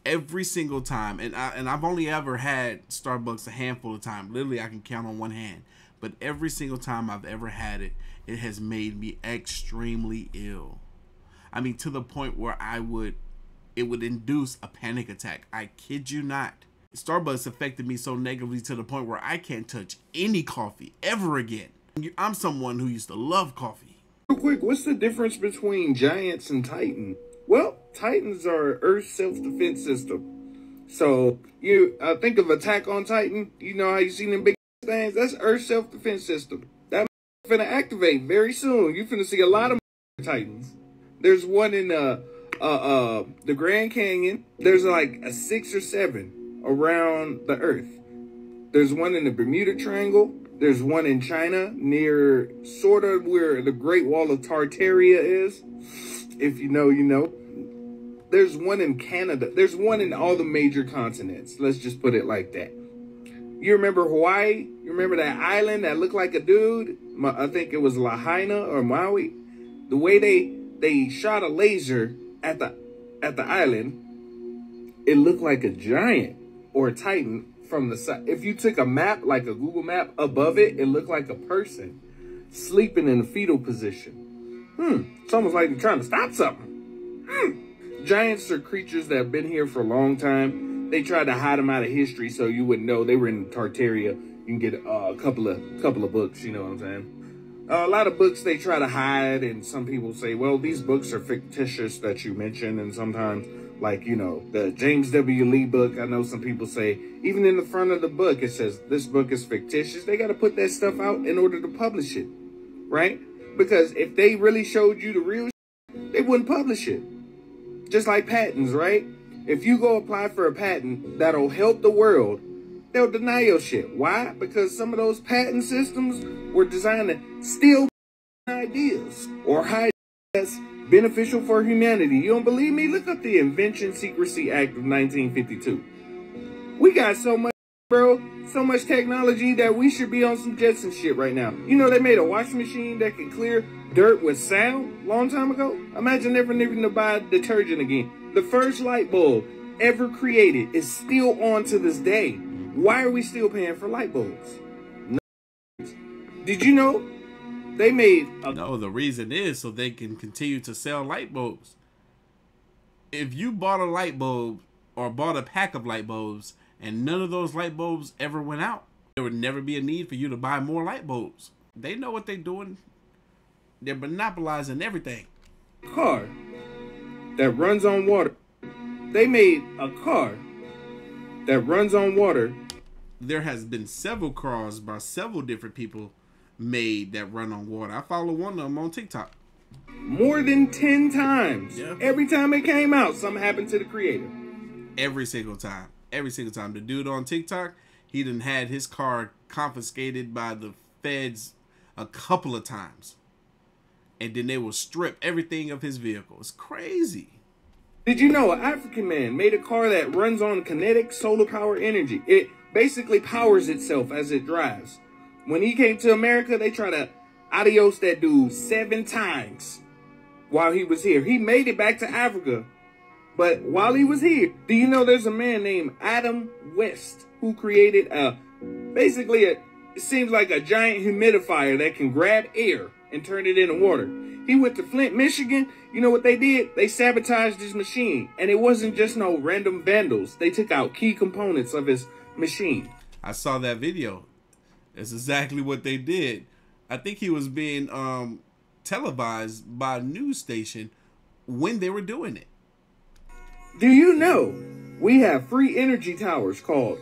Every single time, and I've only ever had Starbucks a handful of times. Literally, I can count on one hand. But every single time I've ever had it, it has made me extremely ill. I mean, to the point where it would induce a panic attack. I kid you not. Starbucks affected me so negatively to the point where I can't touch any coffee ever again. I'm someone who used to love coffee. Real quick, what's the difference between Giants and Titan? Well, Titans are Earth's self-defense system. So you think of Attack on Titan. You know how you seen them big things? That's Earth's self-defense system. That finna activate very soon. You finna see a lot of Titans. There's one in the Grand Canyon. There's like a 6 or 7 around the Earth. There's one in the Bermuda Triangle. There's one in China near sort of where the Great Wall of Tartaria is. If you know, you know. There's one in Canada. There's one in all the major continents. Let's just put it like that. You remember Hawaii? You remember that island that looked like a dude? I think it was Lahaina or Maui. The way they shot a laser at the island, it looked like a giant or a Titan from the side. If you took a map, like a Google map, above it, it looked like a person sleeping in a fetal position. It's almost like they're trying to stop something. Giants are creatures that have been here for a long time. They tried to hide them out of history so you wouldn't know. They were in Tartaria. You can get a couple of books, you know what I'm saying? A lot of books they try to hide, and some people say, well, these books are fictitious that you mentioned, and sometimes, like, you know, the James W. Lee book, I know some people say, even in the front of the book, it says, this book is fictitious. They got to put that stuff out in order to publish it, right? Because if they really showed you the real shit, they wouldn't publish it. Just like patents, right? If you go apply for a patent that'll help the world, they'll deny your shit. Why? Because some of those patent systems were designed to steal ideas or hide that's beneficial for humanity. You don't believe me? Look up the Invention Secrecy Act of 1952. We got so much, bro, so much technology that we should be on some Jetson shit right now. You know they made a washing machine that can clear dirt with sound long time ago? Imagine never needing to buy detergent again. The first light bulb ever created is still on to this day. Why are we still paying for light bulbs? No. Did you know they made No, the reason is so they can continue to sell light bulbs. If you bought a light bulb or bought a pack of light bulbs and none of those light bulbs ever went out, there would never be a need for you to buy more light bulbs. They know what they're doing. They're monopolizing everything. Car that runs on water. They made a car that runs on water. There has been several cars by several different people made that run on water. I follow one of them on TikTok. More than 10 times. Yeah. Every time it came out, something happened to the creator. Every single time. Every single time. The dude on TikTok, he done had his car confiscated by the feds a couple of times. And then they will strip everything of his vehicle. It's crazy. Did you know an African man made a car that runs on kinetic solar power energy? It basically powers itself as it drives. When he came to America, they tried to adios that dude 7 times while he was here. He made it back to Africa. But while he was here, do you know there's a man named Adam West who created it seems like a giant humidifier that can grab air and turn it into water. He went to Flint, Michigan. You know what they did? They sabotaged his machine. And it wasn't just no random vandals. They took out key components of his machine. I saw that video. It's exactly what they did. I think he was being televised by a news station when they were doing it. Do you know we have free energy towers called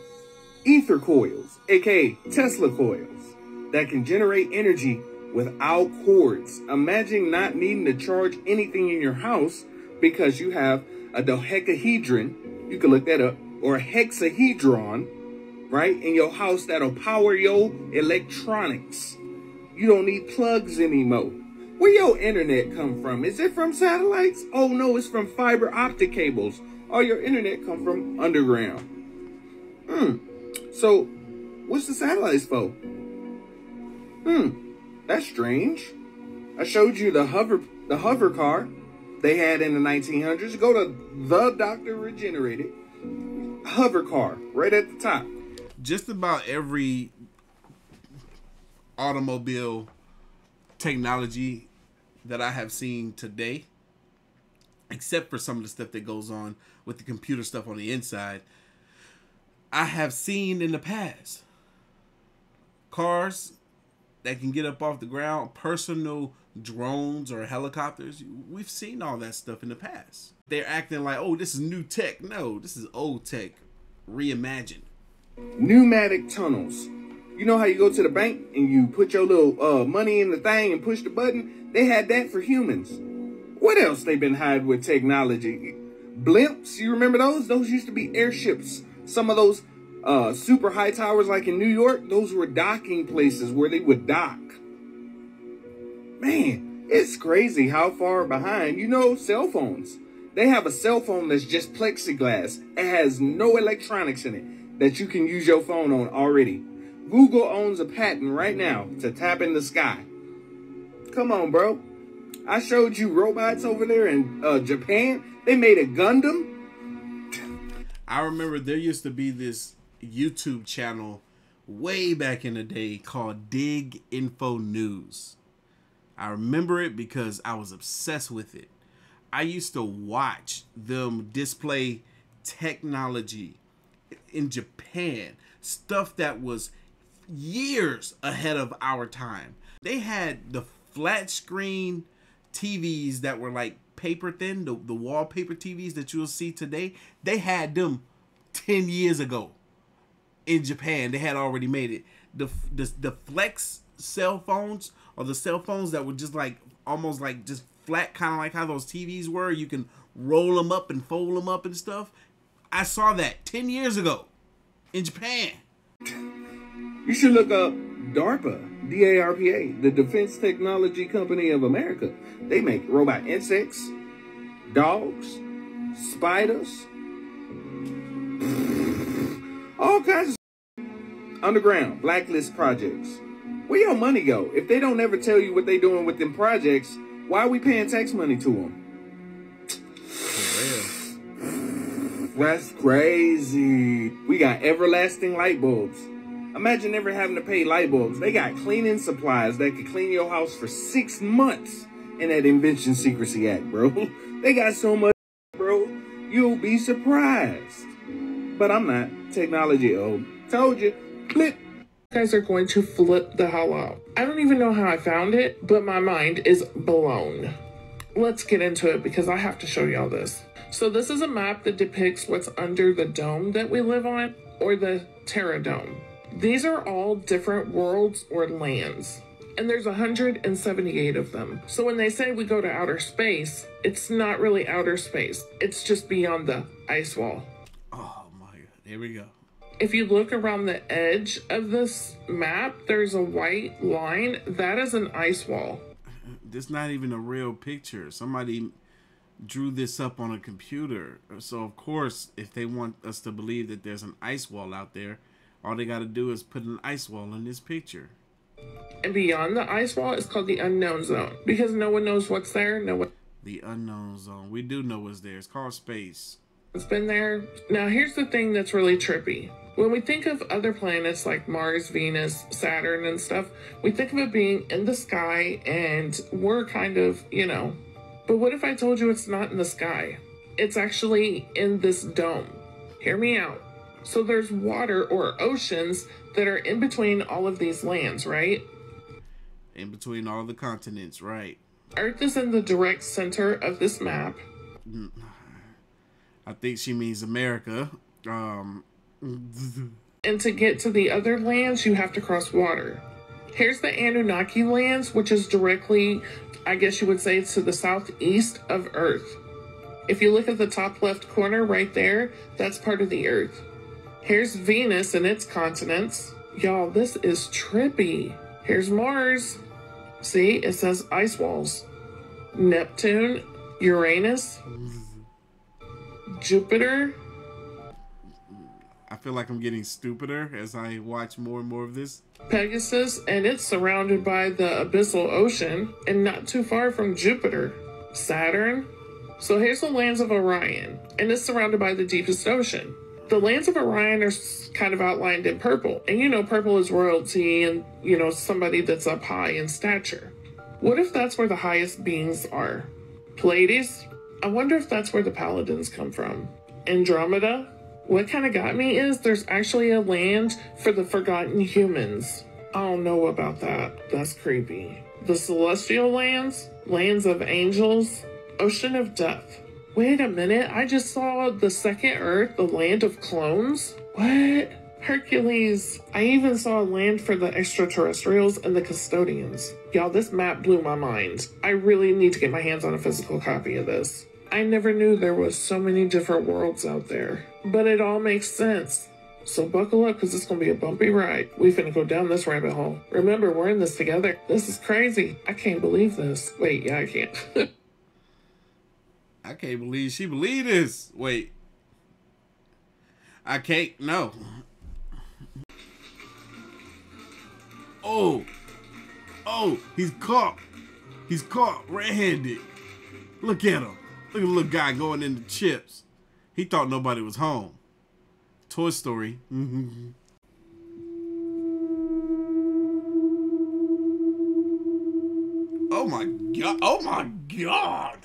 ether coils, aka Tesla coils, that can generate energy without cords? Imagine not needing to charge anything in your house because you have a dodecahedron, you can look that up, or a hexahedron, right, in your house that'll power your electronics. You don't need plugs anymore. Where your internet come from? Is it from satellites? Oh no, it's from fiber optic cables. All your internet come from underground. So, what's the satellites for? That's strange. I showed you the hover car they had in the 1900s. Go to the Dr. Regenerated. Hover car, right at the top. Just about every automobile technology that I have seen today, except for some of the stuff that goes on with the computer stuff on the inside, I have seen in the past. Cars that can get up off the ground, personal drones or helicopters. We've seen all that stuff in the past. They're acting like, oh, this is new tech. No, this is old tech reimagined. Pneumatic tunnels. You know how you go to the bank and you put your little money in the thing and push the button? They had that for humans. What else they been hiding with technology? Blimps, you remember those? Those used to be airships. Some of those super high towers like in New York, those were docking places where they would dock. Man, it's crazy how far behind. You know, cell phones. They have a cell phone that's just plexiglass. It has no electronics in it that you can use your phone on already. Google owns a patent right now to tap in the sky. Come on, bro. I showed you robots over there in Japan. They made a Gundam. I remember there used to be this YouTube channel way back in the day called Dig Info News. I remember it because I was obsessed with it. I used to watch them display technology in Japan, stuff that was years ahead of our time. They had the flat screen TVs that were like paper thin, the wallpaper TVs that you'll see today. They had them 10 years ago in Japan. They had already made it. The flex cell phones, or the cell phones that were just like almost like just flat, kind of like how those TVs were. You can roll them up and fold them up and stuff. I saw that 10 years ago in Japan. You should look up DARPA, D-A-R-P-A, the Defense Technology Company of America. They make robot insects, dogs, spiders, all kinds of underground, blacklist projects. Where your money go? If they don't ever tell you what they doing with them projects, why are we paying tax money to them? That's crazy. We got everlasting light bulbs. Imagine never having to pay light bulbs. They got cleaning supplies that could clean your house for 6 months in that Invention Secrecy Act, bro. They got so much, bro. You'll be surprised. But I'm not. Technology, told you. Clip. You guys are going to flip the hell out. I don't even know how I found it, but my mind is blown. Let's get into it because I have to show y'all this. So this is a map that depicts what's under the dome that we live on, or the Terra Dome. These are all different worlds or lands, and there's 178 of them. So when they say we go to outer space, it's not really outer space. It's just beyond the ice wall. Oh my God, here we go. If you look around the edge of this map, there's a white line. That is an ice wall. This is not even a real picture. Somebody drew this up on a computer. So of course, if they want us to believe that there's an ice wall out there, all they got to do is put an ice wall in this picture. And beyond the ice wall is called the unknown zone, because no one knows what's there. No one. The unknown zone. We do know what's there. It's called space. It's been there. Now here's the thing that's really trippy. When we think of other planets like Mars, Venus, Saturn and stuff, we think of it being in the sky and we're kind of, you know. But what if I told you it's not in the sky? It's actually in this dome. Hear me out. So there's water or oceans that are in between all of these lands, right? In between all the continents, right? Earth is in the direct center of this map. I think she means America. And to get to the other lands, you have to cross water. Here's the Anunnaki lands, which is directly, I guess you would say, to the southeast of Earth. If you look at the top left corner right there, that's part of the Earth. Here's Venus and its continents. Y'all, this is trippy. Here's Mars. See, it says ice walls. Neptune, Uranus, Jupiter. I feel like I'm getting stupider as I watch more and more of this. Pegasus, and it's surrounded by the abyssal ocean and not too far from Jupiter. Saturn. So here's the lands of Orion, and it's surrounded by the deepest ocean. The lands of Orion are kind of outlined in purple, and you know purple is royalty and, you know, somebody that's up high in stature. What if that's where the highest beings are? Pleiades? I wonder if that's where the paladins come from. Andromeda? What kind of got me is there's actually a land for the forgotten humans. I don't know about that. That's creepy. The celestial lands? Lands of angels? Ocean of death. Wait a minute, I just saw the second Earth, the land of clones? What? Hercules. I even saw a land for the extraterrestrials and the custodians. Y'all, this map blew my mind. I really need to get my hands on a physical copy of this. I never knew there was so many different worlds out there. But it all makes sense. So buckle up, because it's going to be a bumpy ride. We finna go down this rabbit hole. Remember, we're in this together. This is crazy. I can't believe this. Wait, yeah, I can't. I can't believe she believed this. Wait. I can't. No. Oh. Oh, he's caught. He's caught red-handed. Look at him. Look at the little guy going into chips. He thought nobody was home. Toy Story. Oh my God. Oh my God.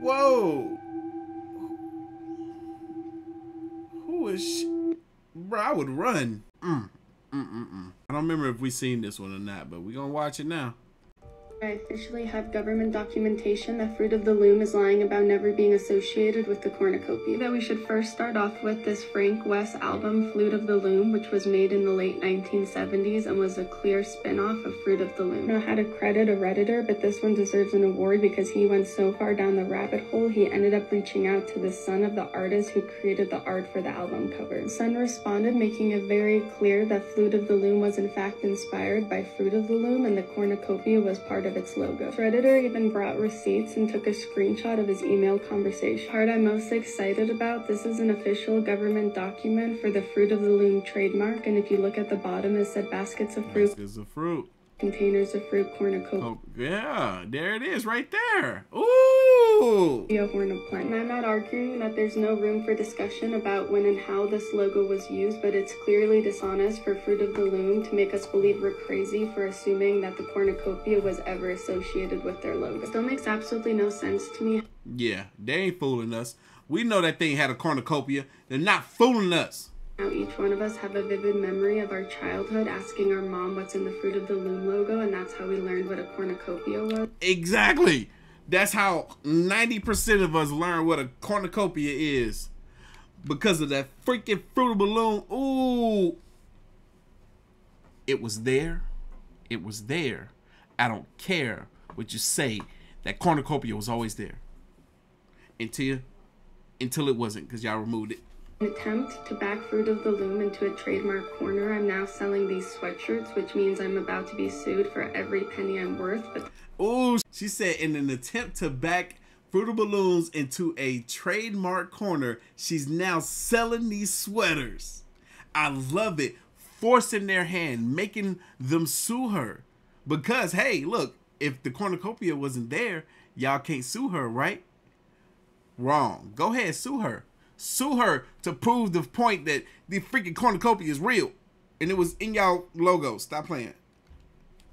Whoa. Who is she? Bro, I would run. I don't remember if we seen this one or not, but we're gonna watch it now. I officially have government documentation that Fruit of the Loom is lying about never being associated with the cornucopia. That we should first start off with this Frank West album, Fruit of the Loom, which was made in the late 1970s and was a clear spin-off of Fruit of the Loom. I don't know how to credit a Redditor, but this one deserves an award because he went so far down the rabbit hole, he ended up reaching out to the son of the artist who created the art for the album cover. The son responded, making it very clear that Fruit of the Loom was in fact inspired by Fruit of the Loom and the cornucopia was part of its logo. Redditor even brought receipts and took a screenshot of his email conversation. The part I'm most excited about, this is an official government document for the Fruit of the Loom trademark, and if you look at the bottom, it said baskets of fruit. Baskets of fruit. Containers of fruit, cornucopia. Oh, yeah, there it is right there. Ooh! A horn of plant. And I'm not arguing that there's no room for discussion about when and how this logo was used, but it's clearly dishonest for Fruit of the Loom to make us believe we're crazy for assuming that the cornucopia was ever associated with their logo. It still makes absolutely no sense to me. Yeah, they ain't fooling us. We know that thing had a cornucopia. They're not fooling us. Now each one of us have a vivid memory of our childhood asking our mom what's in the Fruit of the Loom logo, and that's how we learned what a cornucopia was. Exactly. That's how 90% of us learn what a cornucopia is. Because of that freaking Fruit of the Loom. Ooh. It was there. It was there. I don't care what you say. That cornucopia was always there. Until it wasn't, because y'all removed it. In an attempt to back Fruit of the Loom into a trademark corner, I'm now selling these sweatshirts, which means I'm about to be sued for every penny I'm worth. But ooh, she said in an attempt to back Fruit of Balloons into a trademark corner, she's now selling these sweaters. I love it. Forcing their hand, making them sue her. Because, hey, look, if the cornucopia wasn't there, y'all can't sue her, right? Wrong. Go ahead, sue her. Sue her to prove the point that the freaking cornucopia is real. And it was in y'all logo. Stop playing.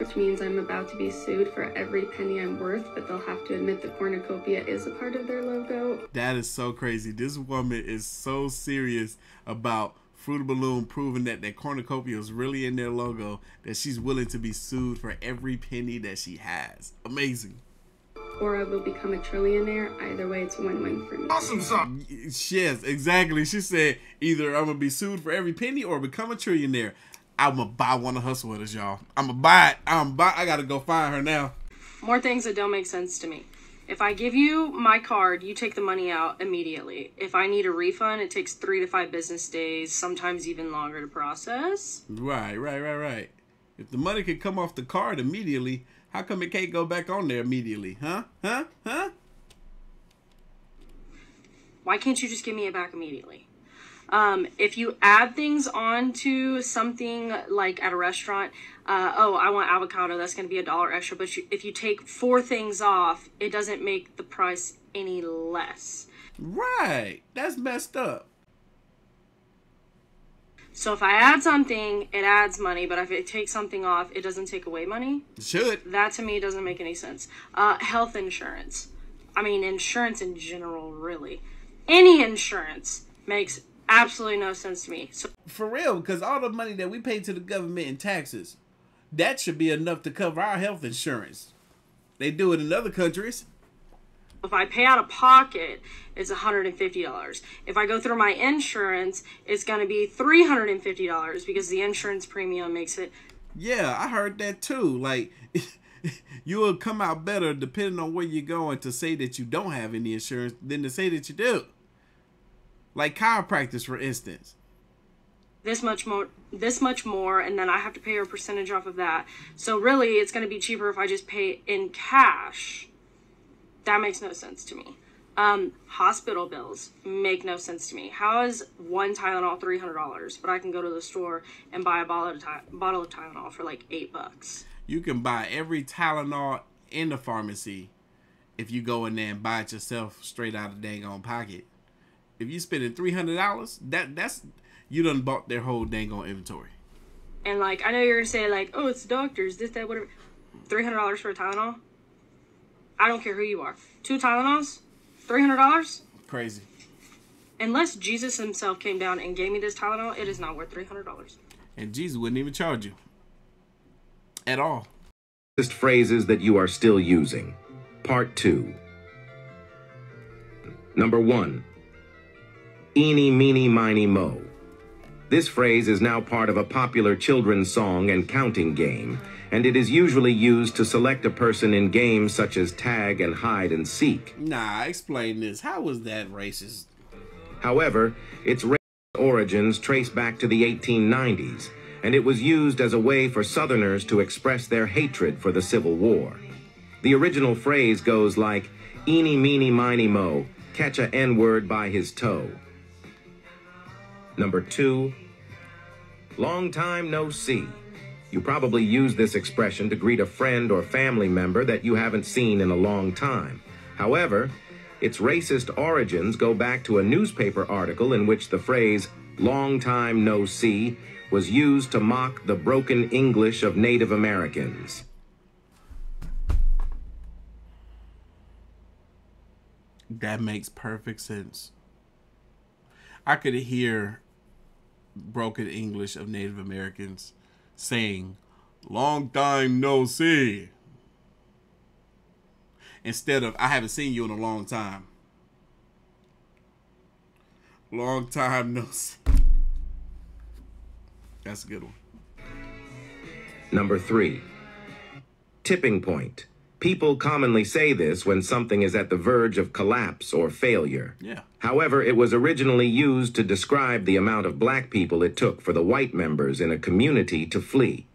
which means I'm about to be sued for every penny I'm worth, but they'll have to admit the cornucopia is a part of their logo. That is so crazy. This woman is so serious about Fruit of the Loom proving that that cornucopia is really in their logo, that she's willing to be sued for every penny that she has. Amazing. Or I will become a trillionaire. Either way, it's a win-win for me. Awesome song. Yes, exactly. She said either I'm gonna be sued for every penny or become a trillionaire. I'm gonna buy one of her sweaters, y'all. I'm gonna buy it. I gotta go find her now. More things that don't make sense to me. If I give you my card, you take the money out immediately. If I need a refund, it takes 3 to 5 business days, sometimes even longer to process. Right. If the money could come off the card immediately, how come it can't go back on there immediately? Huh? Why can't you just give me it back immediately? If you add things onto something like at a restaurant, oh, I want avocado, that's going to be $1 extra. But if you take 4 things off, it doesn't make the price any less. Right. That's messed up. So if I add something, it adds money, but if it takes something off, it doesn't take away money. It should. That to me doesn't make any sense. Health insurance. I mean, insurance in general, really. Any insurance makes absolutely no sense to me. So for real, because all the money that we pay to the government in taxes, that should be enough to cover our health insurance. They do it in other countries. If I pay out of pocket, it's $150. If I go through my insurance, it's going to be $350 because the insurance premium makes it. Yeah, I heard that too. Like, you will come out better depending on where you're going to say that you don't have any insurance than to say that you do. Like chiropractors, for instance. This much more, and then I have to pay a percentage off of that. So really, it's going to be cheaper if I just pay in cash. That makes no sense to me. Hospital bills make no sense to me. How is one Tylenol $300, but I can go to the store and buy a bottle of Tylenol for like $8? You can buy every Tylenol in the pharmacy if you go in there and buy it yourself straight out of the dang on pocket. If you spending $300, that's you done bought their whole dang on inventory. And like, I know you're gonna say like, oh, it's doctors, this, that, whatever. $300 for a Tylenol? I don't care who you are. 2 Tylenols? $300? Crazy. Unless Jesus himself came down and gave me this Tylenol, it is not worth $300. And Jesus wouldn't even charge you. At all. Phrases that you are still using. Part 2. Number 1. Eeny, meeny, miny, mo. This phrase is now part of a popular children's song and counting game, and it is usually used to select a person in games such as tag and hide and seek. Nah, explain this. How was that racist? However, its racist origins trace back to the 1890s, and it was used as a way for Southerners to express their hatred for the Civil War. The original phrase goes like, eeny, meeny, miny, mo, catch a N-word by his toe. Number 2, long time no see. You probably use this expression to greet a friend or family member that you haven't seen in a long time. However, its racist origins go back to a newspaper article in which the phrase, long time no see, was used to mock the broken English of Native Americans. That makes perfect sense. I could hear broken English of Native Americans saying, long time no see, instead of, I haven't seen you in a long time. Long time no see. That's a good one. Number 3, tipping point. People commonly say this when something is at the verge of collapse or failure. Yeah. However, it was originally used to describe the amount of black people it took for the white members in a community to flee.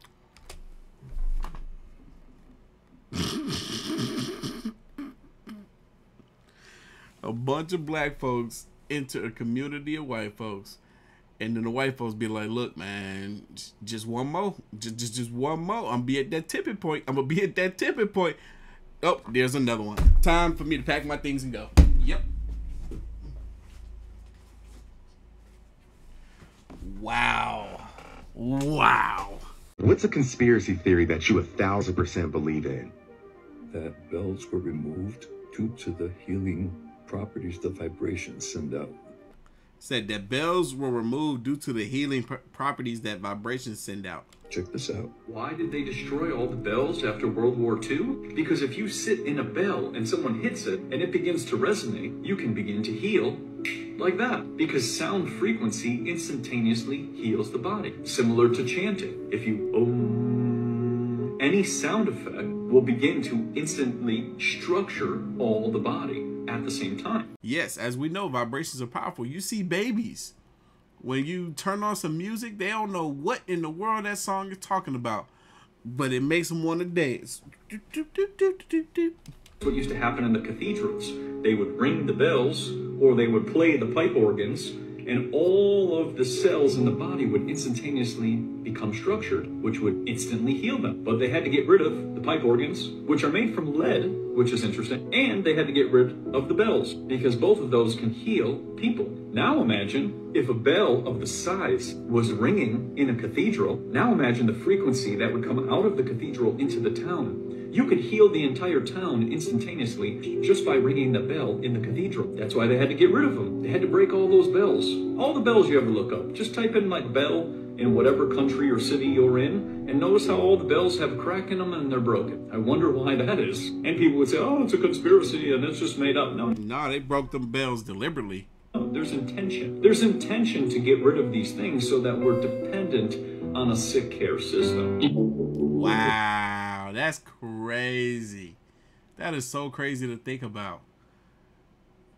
A bunch of black folks enter a community of white folks, and then the white folks be like, look, man, just one more. Just one more. I'm gonna be at that tipping point. I'm gonna be at that tipping point. Oh, there's another one. Time for me to pack my things and go. Yep. Wow. Wow. What's a conspiracy theory that you 1000% believe in? That bells were removed due to the healing properties the vibrations send out. Said that bells were removed due to the healing properties that vibrations send out. Check this out. Why did they destroy all the bells after World War II? Because if you sit in a bell and someone hits it and it begins to resonate, you can begin to heal like that. Because sound frequency instantaneously heals the body. Similar to chanting. If you any sound effect will begin to instantly structure all the body at the same time. Yes, as we know, vibrations are powerful. You see babies, when you turn on some music, they don't know what in the world that song is talking about, but it makes them want to dance. What used to happen in the cathedrals, they would ring the bells or they would play the pipe organs, and all of the cells in the body would instantaneously become structured, which would instantly heal them. But they had to get rid of the pipe organs, which are made from lead, which is interesting, and they had to get rid of the bells, because both of those can heal people. Now imagine if a bell of the size was ringing in a cathedral. Now imagine the frequency that would come out of the cathedral into the town. You could heal the entire town instantaneously just by ringing the bell in the cathedral. That's why they had to get rid of them. They had to break all those bells. All the bells you ever look up. Just type in like bell in whatever country or city you're in, and notice how all the bells have a crack in them and they're broken. I wonder why that is. And people would say, oh, it's a conspiracy and it's just made up. No, they broke them bells deliberately. There's intention. There's intention to get rid of these things so that we're dependent on a sick care system. Wow, that's crazy. That is so crazy to think about.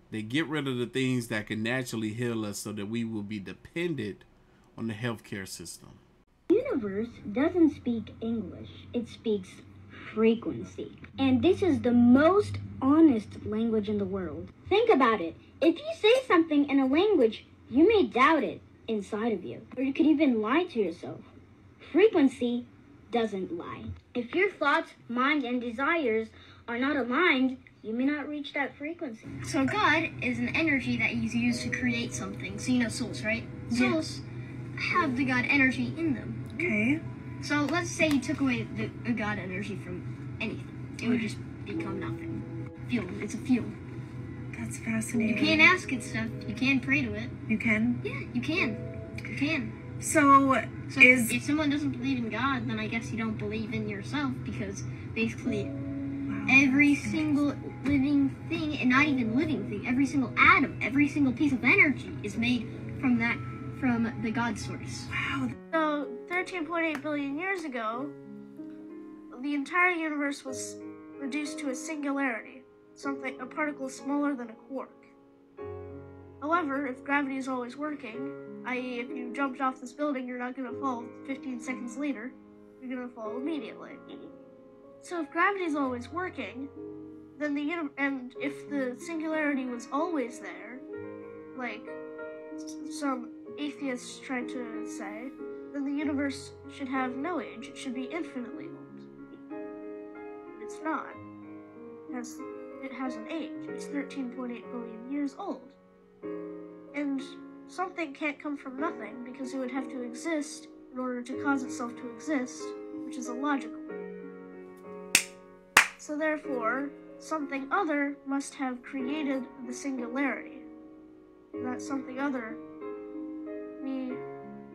They get rid of the things that can naturally heal us so that we will be dependent on the healthcare system. The universe doesn't speak English. It speaks frequency. And this is the most honest language in the world. Think about it. If you say something in a language, you may doubt it inside of you. Or you could even lie to yourself. Frequency doesn't lie. If your thoughts, mind, and desires are not aligned, you may not reach that frequency. So God is an energy that is used to create something. So you know souls, right? Yeah. Souls have the God energy in them. Okay. So let's say you took away the God energy from anything. It would just become nothing. Fuel. It's a fuel. That's fascinating. You can't ask it stuff. You can pray to it. You can? Yeah, you can. You can. So if someone doesn't believe in God, then I guess you don't believe in yourself, because basically every single living thing, and not even living thing, every single atom, every single piece of energy is made from the God source. Wow. So 13.8 billion years ago, the entire universe was reduced to a singularity, a particle smaller than a quark. However, if gravity is always working, i.e. if you jumped off this building, you're not going to fall 15 seconds later, you're going to fall immediately. So if gravity is always working, then and if the singularity was always there, like some atheists try to say, then the universe should have no age. It should be infinitely old. But it's not. It has an age. It's 13.8 billion years old. And something can't come from nothing, because it would have to exist in order to cause itself to exist, which is illogical. So therefore, something other must have created the singularity. That something other we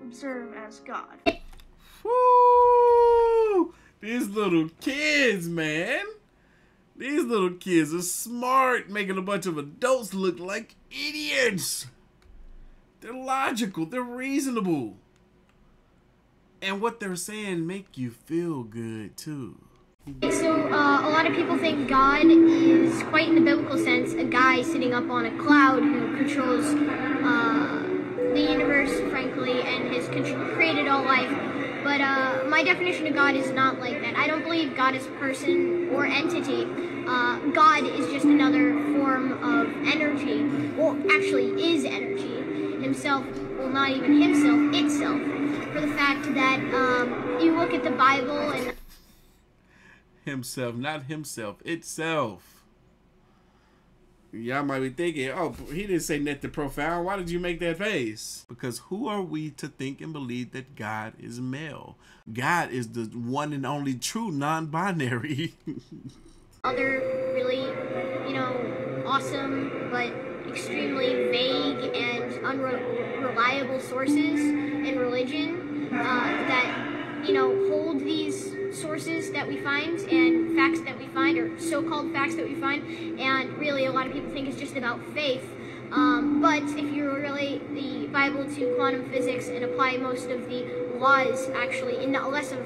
observe as God. Woo! These little kids, man. These little kids are smart, making a bunch of adults look like idiots. They're logical. They're reasonable. And what they're saying make you feel good, too. So, a lot of people think God is, quite in the biblical sense, a guy sitting up on a cloud who controls the universe, frankly, and has created all life. But my definition of God is not like that. I don't believe God is a person or entity. God is just another form of energy, or actually is energy. Himself, well, not even himself, itself. For the fact that you look at the Bible and... Himself, not himself, itself. Y'all might be thinking, oh, he didn't say nothing profound. Why did you make that face? Because who are we to think and believe that God is male? God is the one and only true non-binary. Other really, awesome but extremely vague and unreliable sources in religion that, hold these sources that we find and facts that we find, or so-called facts that we find, and really a lot of people think it's just about faith. But if you relate the Bible to quantum physics and apply most of the laws actually in less of a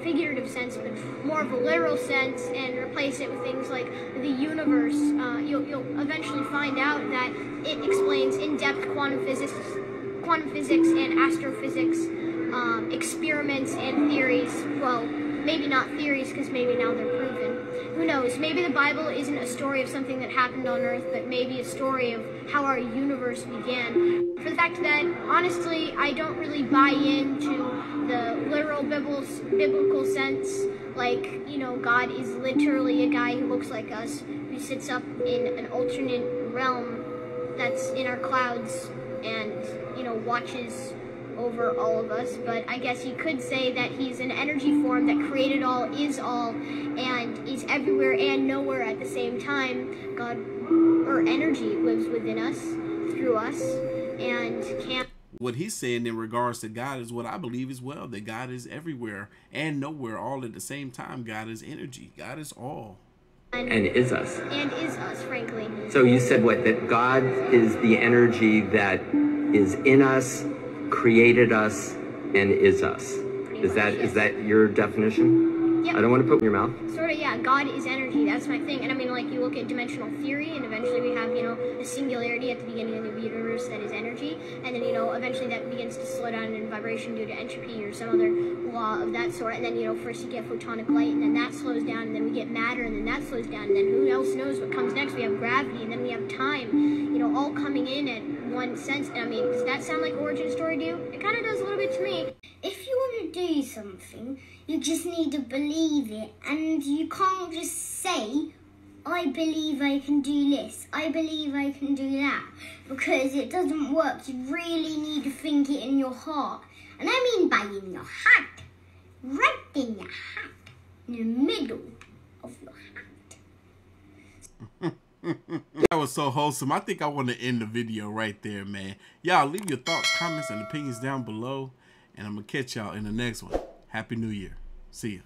figurative sense, but more of a literal sense, and replace it with things like the universe, you'll eventually find out that it explains in-depth quantum physics and astrophysics, experiments and theories. Well, maybe not theories, because maybe now they're proven. Who knows? Maybe the Bible isn't a story of something that happened on Earth, but maybe a story of how our universe began. For the fact that, honestly, I don't really buy into the literal biblical sense, like, God is literally a guy who looks like us, who sits up in an alternate realm that's in our clouds and, watches over all of us. But I guess you could say that he's an energy form that created all, is all, and is everywhere and nowhere at the same time. God, or energy, lives within us, through us, and can't. What he's saying in regards to God is what I believe as well, that God is everywhere and nowhere all at the same time. God is energy. God is all. And is us. And is us, frankly. So you said what? That God is the energy that is in us, created us, and is us. Is that your definition? Yep. I don't want to put in your mouth. Sort of, yeah. God is energy. That's my thing. And I mean, like, you look at dimensional theory, and eventually we have, a singularity at the beginning of the universe that is energy. And then, eventually that begins to slow down in vibration due to entropy or some other law of that sort. And then, first you get photonic light, and then that slows down, and then we get matter, and then that slows down. And then who else knows what comes next? We have gravity, and then we have time, all coming in at one sense. And I mean, does that sound like origin story to you? It kind of does a little bit to me. If you want to do something, you just need to believe it, and you can't just say, I believe I can do this, I believe I can do that, because it doesn't work. You really need to think it in your heart. And I mean by in your heart, right in your heart, in the middle of your heart. That was so wholesome. I think I want to end the video right there, man. Y'all leave your thoughts, comments, and opinions down below, and I'm going to catch y'all in the next one. Happy New Year. See ya.